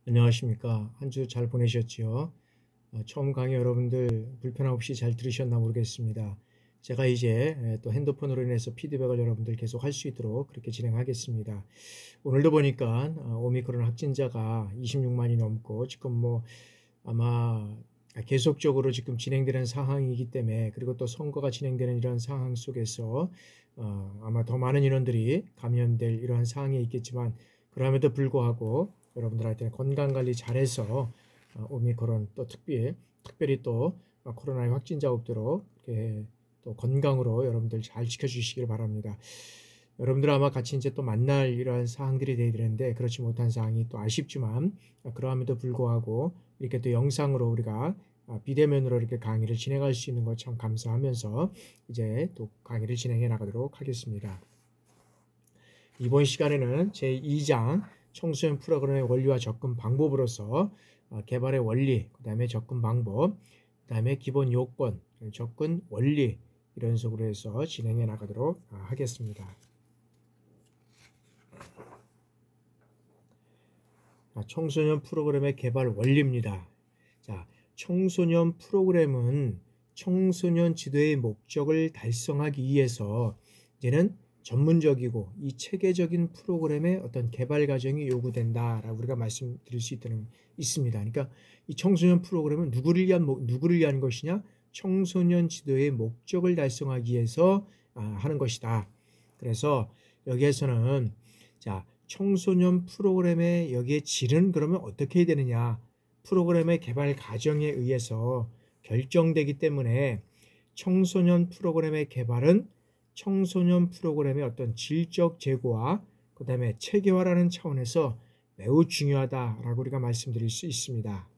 안녕하십니까. 한 주 잘 보내셨지요? 처음 강의 여러분들 불편 없이 잘 들으셨나 모르겠습니다. 제가 이제 또 핸드폰으로 인해서 피드백을 여러분들 계속 할 수 있도록 그렇게 진행하겠습니다. 오늘도 보니까 오미크론 확진자가 26만이 넘고 지금 아마 계속적으로 지금 진행되는 상황이기 때문에, 그리고 또 선거가 진행되는 이런 상황 속에서 아마 더 많은 인원들이 감염될 이러한 상황이 있겠지만, 그럼에도 불구하고 여러분들한테 건강관리 잘해서 오미크론 또 특별히 또 코로나의 확진자 없도록 이렇게 또 건강으로 여러분들 잘 지켜주시길 바랍니다. 여러분들 아마 같이 이제 또 만날 이러한 사항들이 되어야 되는데 그렇지 못한 사항이 또 아쉽지만, 그럼에도 불구하고 이렇게 또 영상으로 우리가 비대면으로 이렇게 강의를 진행할 수 있는 것 참 감사하면서 이제 또 강의를 진행해 나가도록 하겠습니다. 이번 시간에는 제2장 청소년 프로그램의 원리와 접근 방법으로서 개발의 원리, 그 다음에 접근 방법, 그 다음에 기본 요건, 접근 원리, 이런 식으로 해서 진행해 나가도록 하겠습니다. 청소년 프로그램의 개발 원리입니다. 자, 청소년 프로그램은 청소년 지도의 목적을 달성하기 위해서 이제는 전문적이고 이 체계적인 프로그램의 어떤 개발 과정이 요구된다라고 우리가 말씀드릴 수 있습니다. 그러니까 이 청소년 프로그램은 누구를 위한 것이냐? 청소년 지도의 목적을 달성하기 위해서 하는 것이다. 그래서 여기에서는 자, 청소년 프로그램의 여기에 질은 그러면 어떻게 해야 되느냐? 프로그램의 개발 과정에 의해서 결정되기 때문에 청소년 프로그램의 개발은 청소년 프로그램의 어떤 질적 제고와 그 다음에 체계화라는 차원에서 매우 중요하다라고 우리가 말씀드릴 수 있습니다.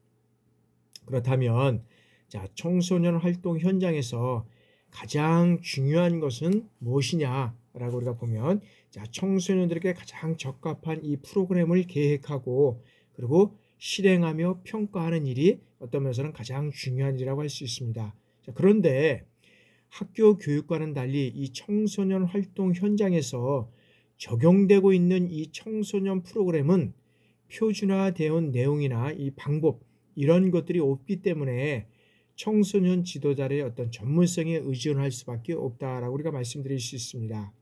그렇다면 자, 청소년 활동 현장에서 가장 중요한 것은 무엇이냐라고 우리가 보면, 자, 청소년들에게 가장 적합한 이 프로그램을 계획하고 그리고 실행하며 평가하는 일이 어떤 면에서는 가장 중요한 일이라고 할 수 있습니다. 자, 그런데 학교 교육과는 달리 이 청소년 활동 현장에서 적용되고 있는 이 청소년 프로그램은 표준화되어 온 내용이나 이 방법, 이런 것들이 없기 때문에 청소년 지도자의 어떤 전문성에 의존할 수밖에 없다라고 우리가 말씀드릴 수 있습니다.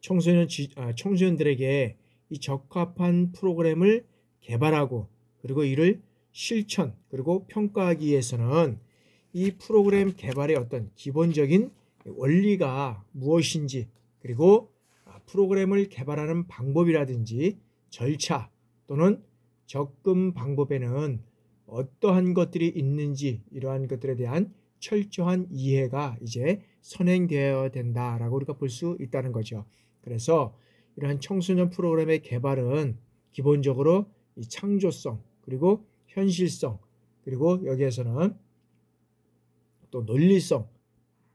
청소년들에게 이 적합한 프로그램을 개발하고 그리고 이를 실천 그리고 평가하기 위해서는 이 프로그램 개발의 어떤 기본적인 원리가 무엇인지, 그리고 프로그램을 개발하는 방법이라든지 절차 또는 접근 방법에는 어떠한 것들이 있는지, 이러한 것들에 대한 철저한 이해가 이제 선행되어야 된다라고 우리가 볼 수 있다는 거죠. 그래서 이러한 청소년 프로그램의 개발은 기본적으로 이 창조성 그리고 현실성, 그리고 여기에서는 또 논리성,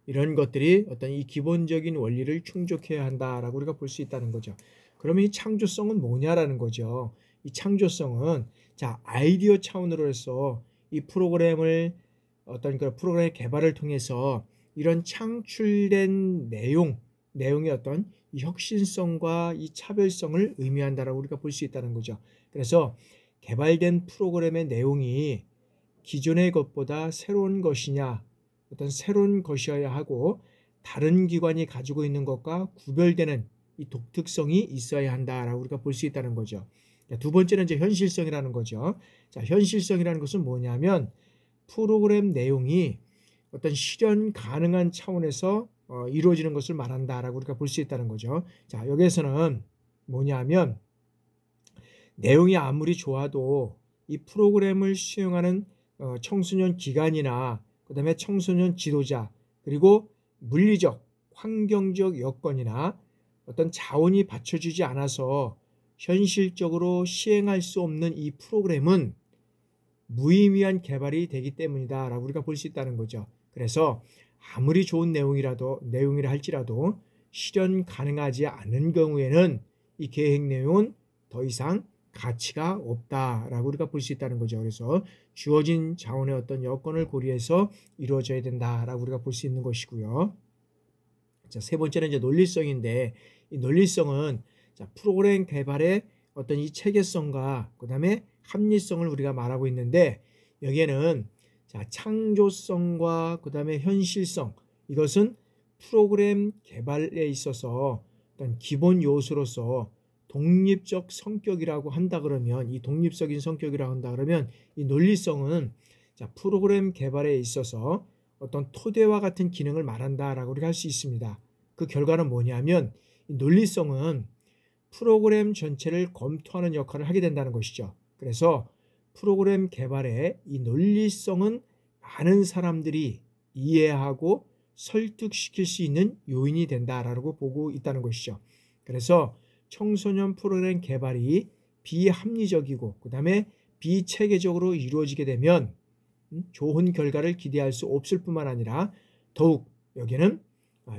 이런 것들이 어떤 이 기본적인 원리를 충족해야 한다라고 우리가 볼 수 있다는 거죠. 그러면 이 창조성은 뭐냐라는 거죠. 이 창조성은 자, 아이디어 차원으로 해서 이 프로그램을 어떤 그 프로그램 개발을 통해서 이런 창출된 내용의 어떤 이 혁신성과 이 차별성을 의미한다라고 우리가 볼 수 있다는 거죠. 그래서 개발된 프로그램의 내용이 기존의 것보다 새로운 것이냐, 어떤 새로운 것이어야 하고 다른 기관이 가지고 있는 것과 구별되는 이 독특성이 있어야 한다라고 우리가 볼 수 있다는 거죠. 두 번째는 이제 현실성이라는 거죠. 자, 현실성이라는 것은 뭐냐면 프로그램 내용이 어떤 실현 가능한 차원에서 이루어지는 것을 말한다라고 우리가 볼 수 있다는 거죠. 자, 여기에서는 뭐냐면 내용이 아무리 좋아도 이 프로그램을 수행하는 청소년 기관이나 그 다음에 청소년 지도자, 그리고 물리적, 환경적 여건이나 어떤 자원이 받쳐주지 않아서 현실적으로 시행할 수 없는 이 프로그램은 무의미한 개발이 되기 때문이다 라고 우리가 볼 수 있다는 거죠. 그래서 아무리 좋은 내용이라 할지라도 실현 가능하지 않은 경우에는 이 계획 내용은 더 이상 가치가 없다라고 우리가 볼 수 있다는 거죠. 그래서 주어진 자원의 어떤 여건을 고려해서 이루어져야 된다라고 우리가 볼 수 있는 것이고요. 자, 세 번째는 이제 논리성인데, 이 논리성은 자, 프로그램 개발의 어떤 이 체계성과 그 다음에 합리성을 우리가 말하고 있는데, 여기에는 자, 창조성과 그 다음에 현실성, 이것은 프로그램 개발에 있어서 어떤 기본 요소로서 독립적 성격이라고 한다 그러면, 이 독립적인 성격이라고 한다 그러면 이 논리성은 자, 프로그램 개발에 있어서 어떤 토대와 같은 기능을 말한다라고 우리가 할 수 있습니다. 그 결과는 뭐냐면 이 논리성은 프로그램 전체를 검토하는 역할을 하게 된다는 것이죠. 그래서 프로그램 개발의 이 논리성은 많은 사람들이 이해하고 설득시킬 수 있는 요인이 된다라고 보고 있다는 것이죠. 그래서 청소년 프로그램 개발이 비합리적이고 그 다음에 비체계적으로 이루어지게 되면 좋은 결과를 기대할 수 없을 뿐만 아니라 더욱 여기는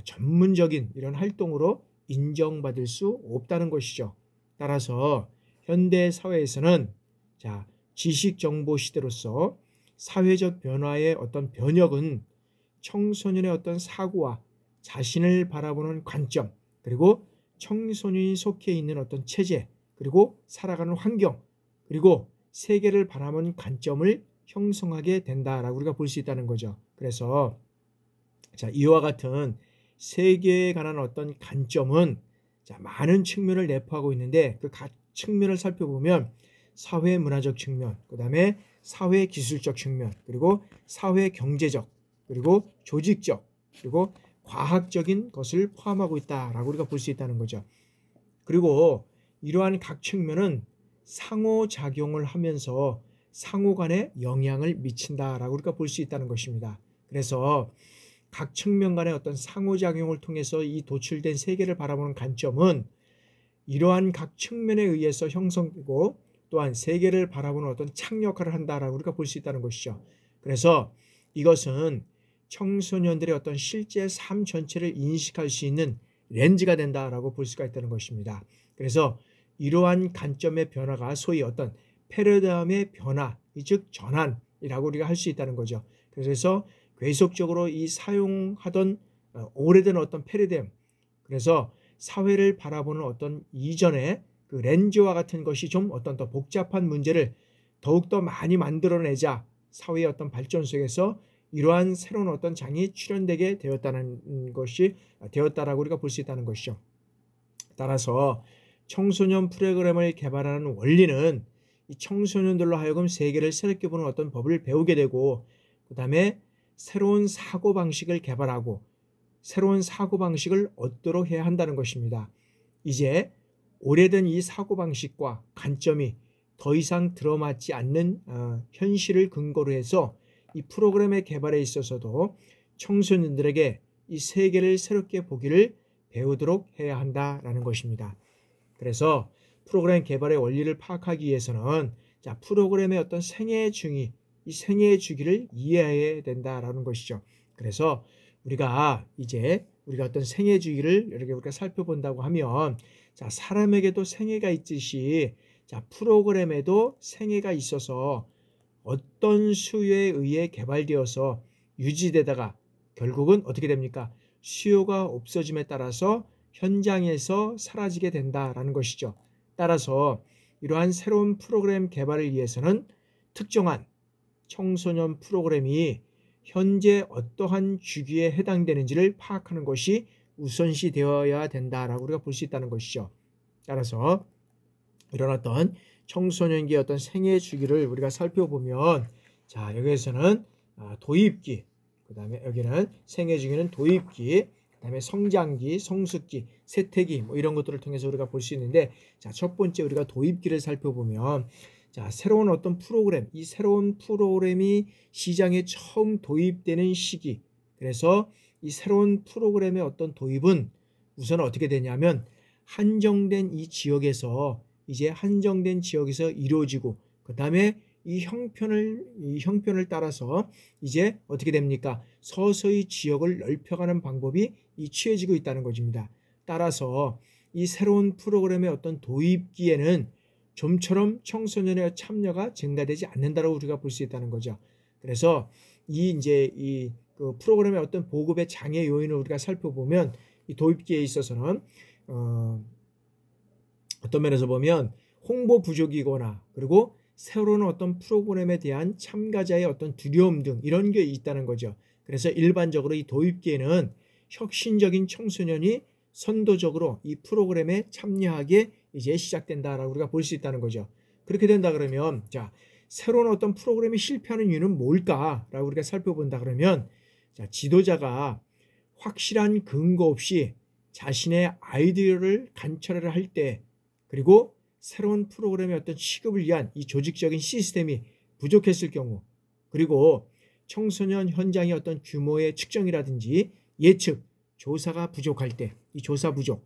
전문적인 이런 활동으로 인정받을 수 없다는 것이죠. 따라서 현대 사회에서는 자, 지식 정보 시대로서 사회적 변화의 어떤 변혁은 청소년의 어떤 사고와 자신을 바라보는 관점, 그리고 청소년이 속해 있는 어떤 체제, 그리고 살아가는 환경, 그리고 세계를 바라보는 관점을 형성하게 된다라고 우리가 볼 수 있다는 거죠. 그래서 자, 이와 같은 세계에 관한 어떤 관점은 자, 많은 측면을 내포하고 있는데 그 각 측면을 살펴보면 사회 문화적 측면, 그 다음에 사회 기술적 측면, 그리고 사회 경제적, 그리고 조직적, 그리고 과학적인 것을 포함하고 있다라고 우리가 볼 수 있다는 거죠. 그리고 이러한 각 측면은 상호작용을 하면서 상호 간에 영향을 미친다라고 우리가 볼 수 있다는 것입니다. 그래서 각 측면 간의 어떤 상호작용을 통해서 이 도출된 세계를 바라보는 관점은 이러한 각 측면에 의해서 형성되고 또한 세계를 바라보는 어떤 창역할을 한다라고 우리가 볼 수 있다는 것이죠. 그래서 이것은 청소년들의 어떤 실제 삶 전체를 인식할 수 있는 렌즈가 된다라고 볼 수가 있다는 것입니다. 그래서 이러한 관점의 변화가 소위 어떤 패러다임의 변화, 즉 전환이라고 우리가 할 수 있다는 거죠. 그래서 계속적으로 이 사용하던 오래된 어떤 패러다임, 그래서 사회를 바라보는 어떤 이전의 그 렌즈와 같은 것이 좀 어떤 더 복잡한 문제를 더욱더 많이 만들어내자 사회의 어떤 발전 속에서 이러한 새로운 어떤 장이 출현되게 되었다는 것이 되었다라고 우리가 볼 수 있다는 것이죠. 따라서 청소년 프로그램을 개발하는 원리는 이 청소년들로 하여금 세계를 새롭게 보는 어떤 법을 배우게 되고 그 다음에 새로운 사고방식을 개발하고 새로운 사고방식을 얻도록 해야 한다는 것입니다. 이제 오래된 이 사고방식과 관점이 더 이상 들어맞지 않는 현실을 근거로 해서 이 프로그램의 개발에 있어서도 청소년들에게 이 세계를 새롭게 보기를 배우도록 해야 한다라는 것입니다. 그래서 프로그램 개발의 원리를 파악하기 위해서는 자, 프로그램의 어떤 생애 중위, 이 생애 주기를 이해해야 된다라는 것이죠. 그래서 우리가 어떤 생애 주기를 이렇게 우리가 살펴본다고 하면 자, 사람에게도 생애가 있듯이 자, 프로그램에도 생애가 있어서 어떤 수요에 의해 개발되어서 유지되다가 결국은 어떻게 됩니까? 수요가 없어짐에 따라서 현장에서 사라지게 된다라는 것이죠. 따라서 이러한 새로운 프로그램 개발을 위해서는 특정한 청소년 프로그램이 현재 어떠한 주기에 해당되는지를 파악하는 것이 우선시 되어야 된다라고 우리가 볼 수 있다는 것이죠. 따라서 이런 어떤 청소년기의 어떤 생애 주기를 우리가 살펴보면 자, 여기에서는 도입기, 그 다음에 여기는 생애 주기는 도입기, 그 다음에 성장기, 성숙기, 세태기 뭐 이런 것들을 통해서 우리가 볼 수 있는데 자, 첫 번째 우리가 도입기를 살펴보면 자, 새로운 어떤 프로그램, 이 새로운 프로그램이 시장에 처음 도입되는 시기, 그래서 이 새로운 프로그램의 어떤 도입은 우선 어떻게 되냐면 한정된 이 지역에서 이루어지고 그 다음에 이 형편을 따라서 이제 어떻게 됩니까? 서서히 지역을 넓혀가는 방법이 취해지고 있다는 것입니다. 따라서 이 새로운 프로그램의 어떤 도입기에는 좀처럼 청소년의 참여가 증가되지 않는다고 우리가 볼 수 있다는 거죠. 그래서 그 프로그램의 어떤 보급의 장애 요인을 우리가 살펴보면 이 도입기에 있어서는 어떤 면에서 보면 홍보 부족이거나 그리고 새로운 어떤 프로그램에 대한 참가자의 어떤 두려움 등 이런 게 있다는 거죠. 그래서 일반적으로 이 도입기에는 혁신적인 청소년이 선도적으로 이 프로그램에 참여하게 이제 시작된다라고 우리가 볼 수 있다는 거죠. 그렇게 된다 그러면 자, 새로운 어떤 프로그램이 실패하는 이유는 뭘까라고 우리가 살펴본다 그러면 자, 지도자가 확실한 근거 없이 자신의 아이디어를 관철을 할 때 그리고 새로운 프로그램의 어떤 취급을 위한 이 조직적인 시스템이 부족했을 경우 그리고 청소년 현장의 어떤 규모의 측정이라든지 예측, 조사가 부족할 때 이 조사 부족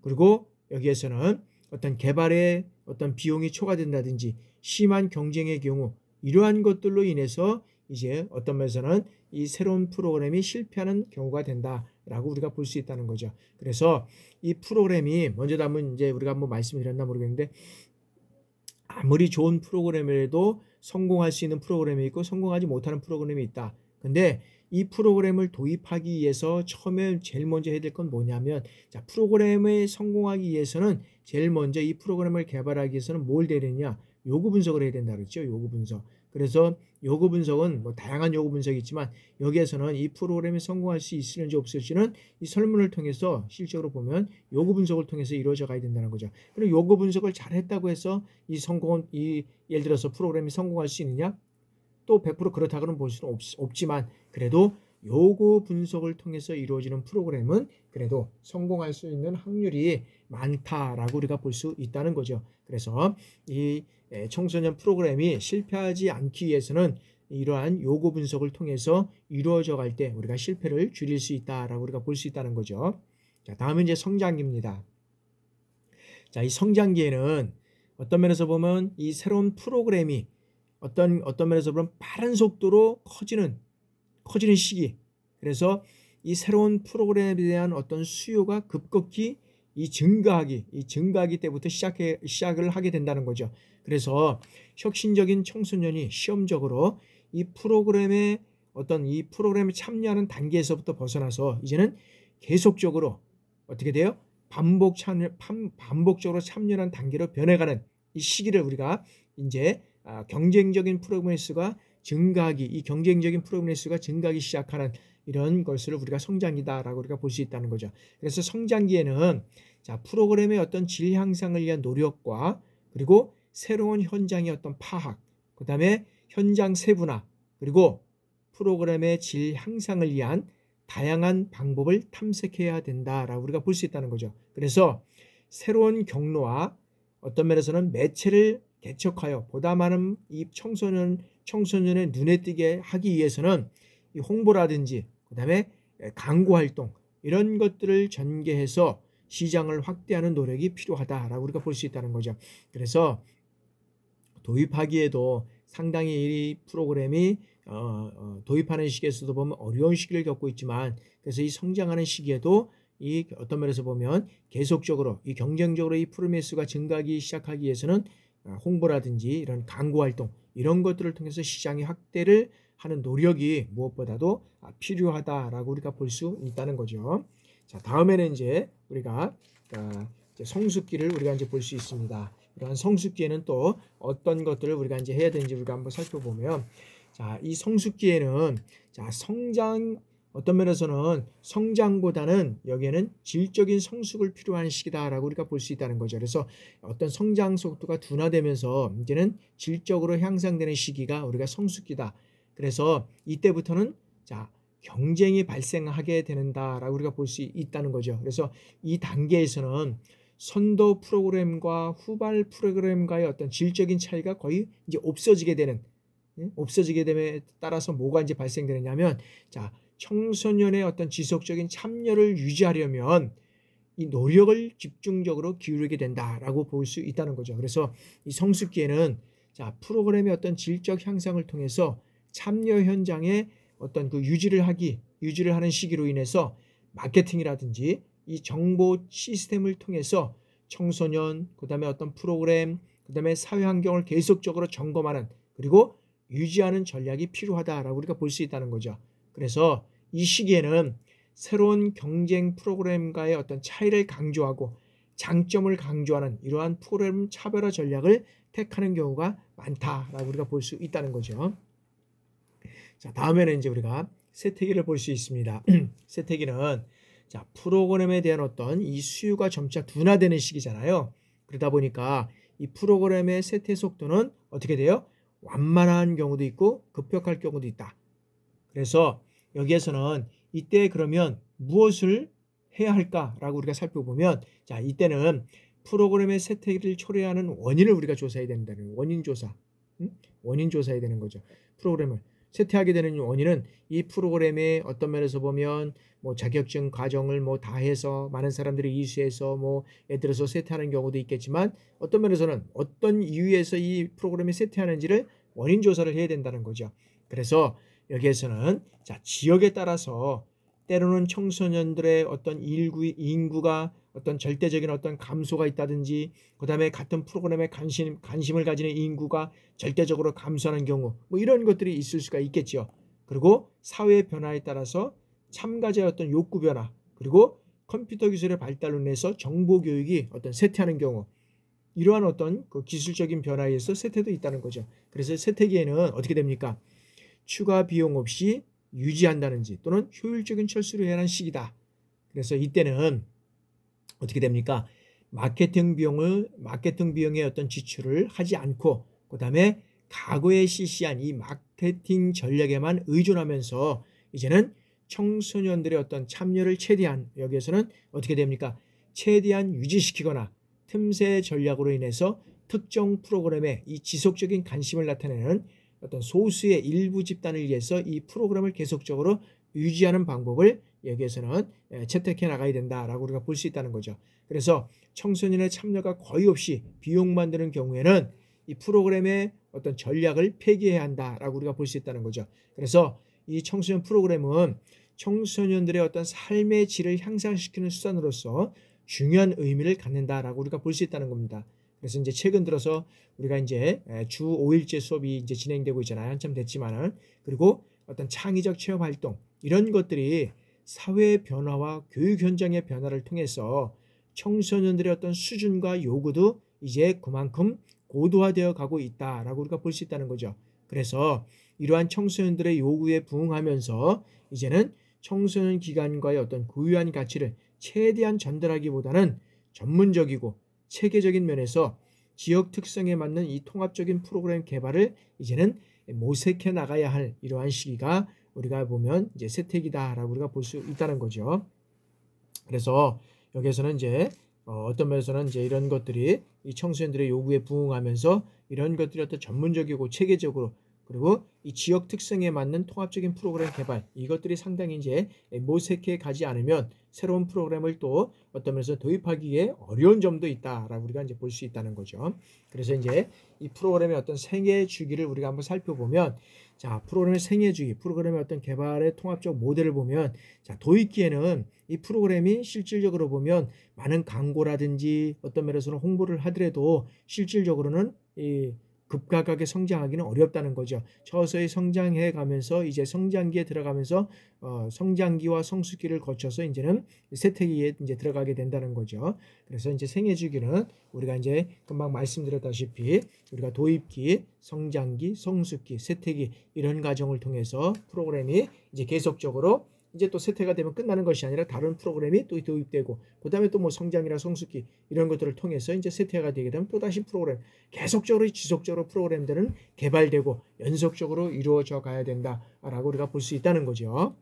그리고 여기에서는 어떤 개발에 어떤 비용이 초과된다든지 심한 경쟁의 경우 이러한 것들로 인해서 이제 어떤 면에서는 이 새로운 프로그램이 실패하는 경우가 된다라고 우리가 볼 수 있다는 거죠. 그래서 이 프로그램이 먼저 한번 이제 우리가 한번 말씀드렸나 모르겠는데 아무리 좋은 프로그램이라도 성공할 수 있는 프로그램이 있고 성공하지 못하는 프로그램이 있다. 근데 이 프로그램을 도입하기 위해서 처음에 제일 먼저 해야 될 건 뭐냐면 자, 프로그램에 성공하기 위해서는 제일 먼저 이 프로그램을 개발하기 위해서는 뭘 해야 되느냐? 요구 분석을 해야 된다 그랬죠. 요구 분석. 그래서 요구 분석은 뭐 다양한 요구 분석이 있지만 여기에서는 이 프로그램이 성공할 수 있을지 없을지는 이 설문을 통해서 실적으로 보면 요구 분석을 통해서 이루어져 가야 된다는 거죠. 그리고 요구 분석을 잘 했다고 해서 예를 들어서 프로그램이 성공할 수 있느냐? 또 100% 그렇다고는 볼 수는 없지만 그래도 요구 분석을 통해서 이루어지는 프로그램은 그래도 성공할 수 있는 확률이 많다라고 우리가 볼 수 있다는 거죠. 그래서 이 청소년 프로그램이 실패하지 않기 위해서는 이러한 요구 분석을 통해서 이루어져 갈 때 우리가 실패를 줄일 수 있다라고 우리가 볼 수 있다는 거죠. 자, 다음은 이제 성장기입니다. 자, 이 성장기에는 어떤 면에서 보면 이 새로운 프로그램이 어떤 면에서 보면 빠른 속도로 커지는 시기. 그래서 이 새로운 프로그램에 대한 어떤 수요가 급격히 증가하기 때부터 시작을 하게 된다는 거죠. 그래서 혁신적인 청소년이 시험적으로 이 프로그램에 참여하는 단계에서부터 벗어나서 이제는 계속적으로 어떻게 돼요? 반복적으로 참여하는 단계로 변해가는 이 시기를 우리가 이제 경쟁적인 프로그램의 수가 이 경쟁적인 프로그램의 수가 증가하기 시작하는 이런 것을 우리가 성장기다라고 우리가 볼 수 있다는 거죠. 그래서 성장기에는 자, 프로그램의 어떤 질 향상을 위한 노력과 그리고 새로운 현장의 어떤 파악, 그 다음에 현장 세분화, 그리고 프로그램의 질 향상을 위한 다양한 방법을 탐색해야 된다라고 우리가 볼 수 있다는 거죠. 그래서 새로운 경로와 어떤 면에서는 매체를 개척하여 보다 많은 이 청소년의 눈에 띄게 하기 위해서는 이 홍보라든지 그다음에 광고 활동 이런 것들을 전개해서 시장을 확대하는 노력이 필요하다라고 우리가 볼 수 있다는 거죠. 그래서 도입하기에도 상당히 이 프로그램이 도입하는 시기에서도 보면 어려운 시기를 겪고 있지만 그래서 이 성장하는 시기에도 이 어떤 면에서 보면 계속적으로 이 경쟁적으로 이 프로그램의 수가 증가하기 시작하기 위해서는 홍보라든지 이런 광고 활동 이런 것들을 통해서 시장의 확대를 하는 노력이 무엇보다도 필요하다라고 우리가 볼 수 있다는 거죠. 자, 다음에는 이제 우리가 성숙기를 우리가 이제 볼 수 있습니다. 이러한 성숙기에는 또 어떤 것들을 우리가 이제 해야 되는지 우리가 한번 살펴보면 자, 이 성숙기에는 자, 어떤 면에서는 성장보다는 여기에는 질적인 성숙을 필요한 시기다라고 우리가 볼 수 있다는 거죠. 그래서 어떤 성장 속도가 둔화되면서 이제는 질적으로 향상되는 시기가 우리가 성숙기다. 그래서 이때부터는 자, 경쟁이 발생하게 되는다라고 우리가 볼 수 있다는 거죠. 그래서 이 단계에서는 선도 프로그램과 후발 프로그램과의 어떤 질적인 차이가 거의 이제 없어지게 됨에 따라서 뭐가 이제 발생되느냐면 자, 청소년의 어떤 지속적인 참여를 유지하려면 이 노력을 집중적으로 기울이게 된다라고 볼 수 있다는 거죠. 그래서 이 성숙기에는 자, 프로그램의 어떤 질적 향상을 통해서 참여 현장에 어떤 그 유지를 하는 시기로 인해서 마케팅이라든지 이 정보 시스템을 통해서 청소년, 그다음에 어떤 프로그램, 그다음에 사회 환경을 계속적으로 점검하는 그리고 유지하는 전략이 필요하다라고 우리가 볼 수 있다는 거죠. 그래서 이 시기에는 새로운 경쟁 프로그램과의 어떤 차이를 강조하고 장점을 강조하는 이러한 프로그램 차별화 전략을 택하는 경우가 많다라고 우리가 볼 수 있다는 거죠. 자, 다음에는 이제 우리가 쇠퇴기를 볼 수 있습니다. 쇠퇴기는 자, 프로그램에 대한 어떤 이 수요가 점차 둔화되는 시기잖아요. 그러다 보니까 이 프로그램의 쇠퇴 속도는 어떻게 돼요? 완만한 경우도 있고 급격할 경우도 있다. 그래서 여기에서는 이때 그러면 무엇을 해야 할까라고 우리가 살펴보면 자, 이때는 프로그램의 쇠퇴기를 초래하는 원인을 우리가 조사해야 된다는 원인 조사. 원인 조사해야 되는 거죠. 프로그램을 쇠퇴하게 되는 원인은 이 프로그램의 어떤 면에서 보면 뭐 자격증 과정을 뭐 다 해서 많은 사람들이 이수해서 뭐 예를 들어서 쇠퇴하는 경우도 있겠지만 어떤 면에서는 어떤 이유에서 이 프로그램이 쇠퇴하는지를 원인 조사를 해야 된다는 거죠. 그래서 여기에서는 자, 지역에 따라서 때로는 청소년들의 어떤 인구가 어떤 절대적인 어떤 감소가 있다든지 그 다음에 같은 프로그램에 관심을 가지는 인구가 절대적으로 감소하는 경우 뭐 이런 것들이 있을 수가 있겠죠. 그리고 사회의 변화에 따라서 참가자의 어떤 욕구 변화 그리고 컴퓨터 기술의 발달로 인해서 정보 교육이 어떤 쇠퇴하는 경우 이러한 어떤 그 기술적인 변화에 의해서 쇠퇴도 있다는 거죠. 그래서 쇠퇴기에는 어떻게 됩니까? 추가 비용 없이 유지한다든지 또는 효율적인 철수를 해야 하는 시기다. 그래서 이때는 어떻게 됩니까? 마케팅 비용의 어떤 지출을 하지 않고 그 다음에 과거에 실시한 이 마케팅 전략에만 의존하면서 이제는 청소년들의 어떤 참여를 최대한 여기에서는 어떻게 됩니까? 최대한 유지시키거나 틈새 전략으로 인해서 특정 프로그램에 이 지속적인 관심을 나타내는 어떤 소수의 일부 집단을 위해서 이 프로그램을 계속적으로 유지하는 방법을 여기에서는 채택해 나가야 된다라고 우리가 볼 수 있다는 거죠. 그래서 청소년의 참여가 거의 없이 비용만 드는 경우에는 이 프로그램의 어떤 전략을 폐기해야 한다라고 우리가 볼 수 있다는 거죠. 그래서 이 청소년 프로그램은 청소년들의 어떤 삶의 질을 향상시키는 수단으로서 중요한 의미를 갖는다라고 우리가 볼 수 있다는 겁니다. 그래서 이제 최근 들어서 우리가 이제 주 5일제 수업이 이제 진행되고 있잖아요. 한참 됐지만은 그리고 어떤 창의적 체험 활동 이런 것들이 사회의 변화와 교육 현장의 변화를 통해서 청소년들의 어떤 수준과 요구도 이제 그만큼 고도화되어 가고 있다라고 우리가 볼 수 있다는 거죠. 그래서 이러한 청소년들의 요구에 부응하면서 이제는 청소년 기관과의 어떤 고유한 가치를 최대한 전달하기보다는 전문적이고 체계적인 면에서 지역 특성에 맞는 이 통합적인 프로그램 개발을 이제는 모색해 나가야 할 이러한 시기가 우리가 보면 이제 쇠퇴기다라고 우리가 볼 수 있다는 거죠. 그래서 여기에서는 이제 어떤 면에서는 이제 이런 것들이 이 청소년들의 요구에 부응하면서 이런 것들이 어떤 전문적이고 체계적으로 그리고 이 지역 특성에 맞는 통합적인 프로그램 개발 이것들이 상당히 이제 모색해 가지 않으면 새로운 프로그램을 또 어떤 면에서 도입하기에 어려운 점도 있다라고 우리가 이제 볼 수 있다는 거죠. 그래서 이제 이 프로그램의 어떤 생애 주기를 우리가 한번 살펴보면 자, 프로그램의 생애 주기, 프로그램의 어떤 개발의 통합적 모델을 보면 자, 도입기에는 이 프로그램이 실질적으로 보면 많은 광고라든지 어떤 면에서는 홍보를 하더라도 실질적으로는 이 급격하게 성장하기는 어렵다는 거죠. 서서히 성장해 가면서 이제 성장기에 들어가면서 성장기와 성숙기를 거쳐서 이제는 쇠퇴기에 이제 들어가게 된다는 거죠. 그래서 이제 생애 주기는 우리가 이제 금방 말씀드렸다시피 우리가 도입기, 성장기, 성숙기, 쇠퇴기 이런 과정을 통해서 프로그램이 이제 계속적으로 이제 또 쇠퇴가 되면 끝나는 것이 아니라 다른 프로그램이 또 도입되고 그다음에 또 뭐 성장이나 성숙기 이런 것들을 통해서 이제 쇠퇴가 되게 되면 또 다시 프로그램 계속적으로 지속적으로 프로그램들은 개발되고 연속적으로 이루어져 가야 된다라고 우리가 볼 수 있다는 거죠.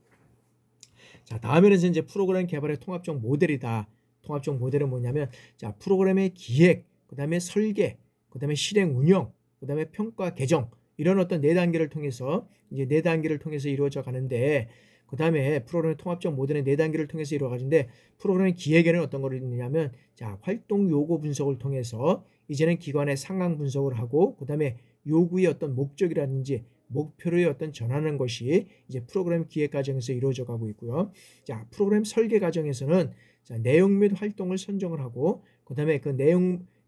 자, 다음에는 이제 프로그램 개발의 통합적 모델이다. 통합적 모델은 뭐냐면 자, 프로그램의 기획, 그다음에 설계, 그다음에 실행 운영, 그다음에 평가 개정 이런 어떤 네 단계를 통해서 이제 네 단계를 통해서 이루어져 가는데 그 다음에 프로그램의 통합적 모델의 네 단계를 통해서 이루어가는데 프로그램의 기획에는 어떤 걸 있느냐면 자, 활동 요구 분석을 통해서 이제는 기관의 상황 분석을 하고 그 다음에 요구의 어떤 목적이라든지 목표를 어떤 전하는 것이 이제 프로그램 기획 과정에서 이루어져 가고 있고요. 자, 프로그램 설계 과정에서는 자, 내용 및 활동을 선정을 하고 그 다음에 그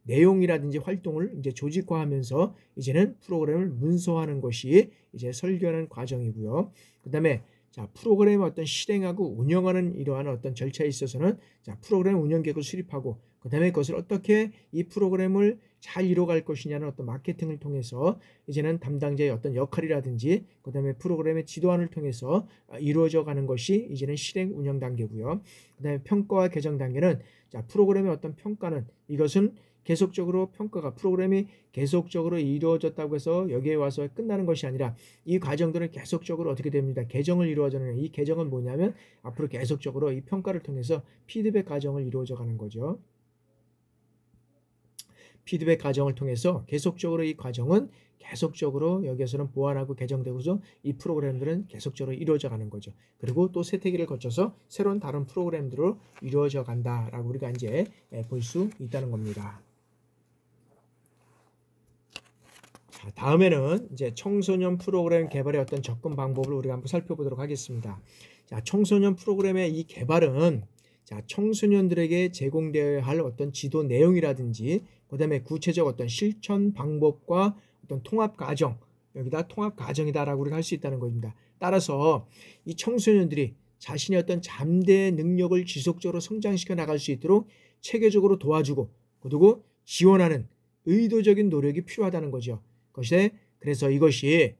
내용이라든지 활동을 이제 조직화하면서 이제는 프로그램을 문서화하는 것이 이제 설계하는 과정이고요. 그 다음에 자, 프로그램을 어떤 실행하고 운영하는 이러한 어떤 절차에 있어서는 자, 프로그램 운영 계획을 수립하고 그다음에 그것을 어떻게 이 프로그램을 잘 이뤄갈 것이냐는 어떤 마케팅을 통해서 이제는 담당자의 어떤 역할이라든지 그다음에 프로그램의 지도안을 통해서 이루어져 가는 것이 이제는 실행 운영 단계고요. 그다음에 평가와 개정 단계는 자, 프로그램의 어떤 평가는 이것은 계속적으로 평가가 프로그램이 계속적으로 이루어졌다고 해서 여기에 와서 끝나는 것이 아니라 이 과정들은 계속적으로 어떻게 됩니다. 개정을 이루어져는 이 개정은 뭐냐면 앞으로 계속적으로 이 평가를 통해서 피드백 과정을 이루어져 가는 거죠. 피드백 과정을 통해서 계속적으로 이 과정은 계속적으로 여기에서는 보완하고 개정되고서 이 프로그램들은 계속적으로 이루어져 가는 거죠. 그리고 또 세태기를 거쳐서 새로운 다른 프로그램들로 이루어져 간다라고 우리가 이제 볼 수 있다는 겁니다. 자, 다음에는 이제 청소년 프로그램 개발의 어떤 접근 방법을 우리가 한번 살펴보도록 하겠습니다. 자, 청소년 프로그램의 이 개발은 자, 청소년들에게 제공되어야 할 어떤 지도 내용이라든지 그다음에 구체적 어떤 실천 방법과 어떤 통합 과정, 여기다 통합 과정이다라고 우리가 할 수 있다는 겁니다. 따라서 이 청소년들이 자신의 어떤 잠재 능력을 지속적으로 성장시켜 나갈 수 있도록 체계적으로 도와주고 그리고 지원하는 의도적인 노력이 필요하다는 거죠. 그래서 이것이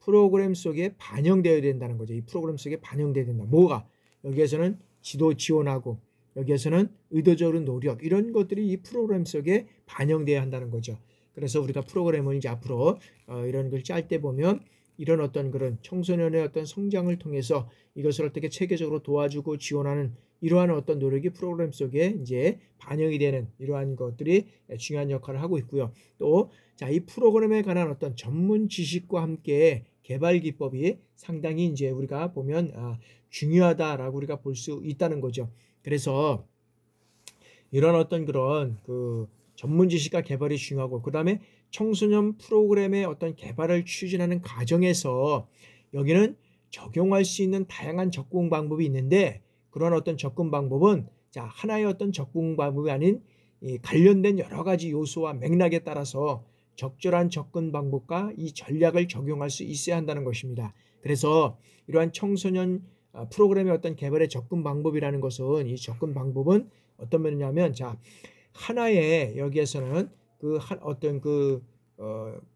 프로그램 속에 반영되어야 된다는 거죠. 이 프로그램 속에 반영되어야 된다. 뭐가? 여기에서는 지도 지원하고 여기에서는 의도적인 노력 이런 것들이 이 프로그램 속에 반영되어야 한다는 거죠. 그래서 우리가 프로그램을 이제 앞으로 이런 걸 짤 때 보면 이런 어떤 그런 청소년의 어떤 성장을 통해서 이것을 어떻게 체계적으로 도와주고 지원하는 이러한 어떤 노력이 프로그램 속에 이제 반영이 되는 이러한 것들이 중요한 역할을 하고 있고요. 또 자, 이 프로그램에 관한 어떤 전문 지식과 함께 개발 기법이 상당히 이제 우리가 보면 중요하다라고 우리가 볼 수 있다는 거죠. 그래서 이런 어떤 그런 그 전문 지식과 개발이 중요하고 그다음에 청소년 프로그램의 어떤 개발을 추진하는 과정에서 여기는 적용할 수 있는 다양한 접근 방법이 있는데 그런 어떤 접근 방법은 자, 하나의 어떤 접근 방법이 아닌 이 관련된 여러 가지 요소와 맥락에 따라서 적절한 접근 방법과 이 전략을 적용할 수 있어야 한다는 것입니다. 그래서 이러한 청소년 프로그램의 어떤 개발의 접근 방법이라는 것은 이 접근 방법은 어떤 면이냐면 자, 하나의 여기에서는 어떤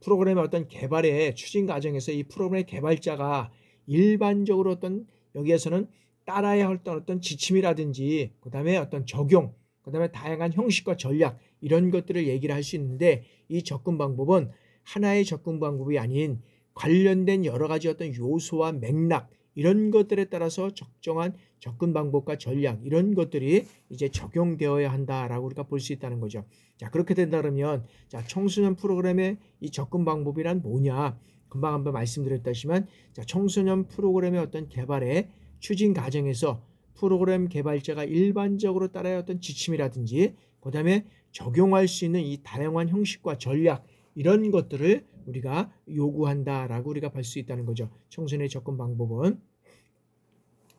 프로그램의 어떤 개발의 추진 과정에서 이 프로그램의 개발자가 일반적으로 어떤 여기에서는 따라야 할 어떤 지침이라든지 그다음에 어떤 적용 그다음에 다양한 형식과 전략 이런 것들을 얘기를 할 수 있는데 이 접근 방법은 하나의 접근 방법이 아닌 관련된 여러 가지 어떤 요소와 맥락 이런 것들에 따라서 적정한 접근 방법과 전략 이런 것들이 이제 적용되어야 한다라고 우리가 볼 수 있다는 거죠. 자, 그렇게 된다 그러면 자, 청소년 프로그램의 이 접근 방법이란 뭐냐? 금방 한번 말씀드렸다시만 자, 청소년 프로그램의 어떤 개발의 추진 과정에서 프로그램 개발자가 일반적으로 따라야 어떤 지침이라든지 그다음에 적용할 수 있는 이 다양한 형식과 전략 이런 것들을 우리가 요구한다라고 우리가 볼 수 있다는 거죠. 청소년의 접근 방법은.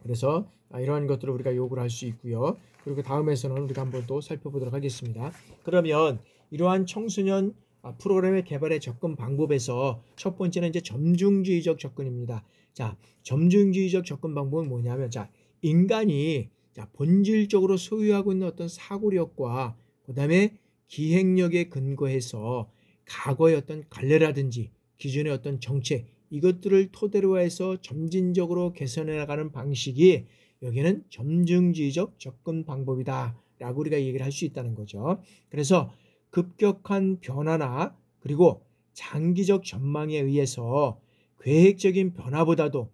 그래서 이러한 것들을 우리가 요구를 할 수 있고요. 그리고 다음에서는 우리가 한번 또 살펴보도록 하겠습니다. 그러면 이러한 청소년 프로그램의 개발의 접근 방법에서 첫 번째는 이제 점중주의적 접근입니다. 자, 점중주의적 접근 방법은 뭐냐면 자, 인간이 자, 본질적으로 소유하고 있는 어떤 사고력과 그다음에 기획력에 근거해서 과거의 어떤 관례라든지 기존의 어떤 정책 이것들을 토대로 해서 점진적으로 개선해 나가는 방식이 여기는 점중주의적 접근 방법이다 라고 우리가 얘기를 할 수 있다는 거죠. 그래서 급격한 변화나 그리고 장기적 전망에 의해서 계획적인 변화보다도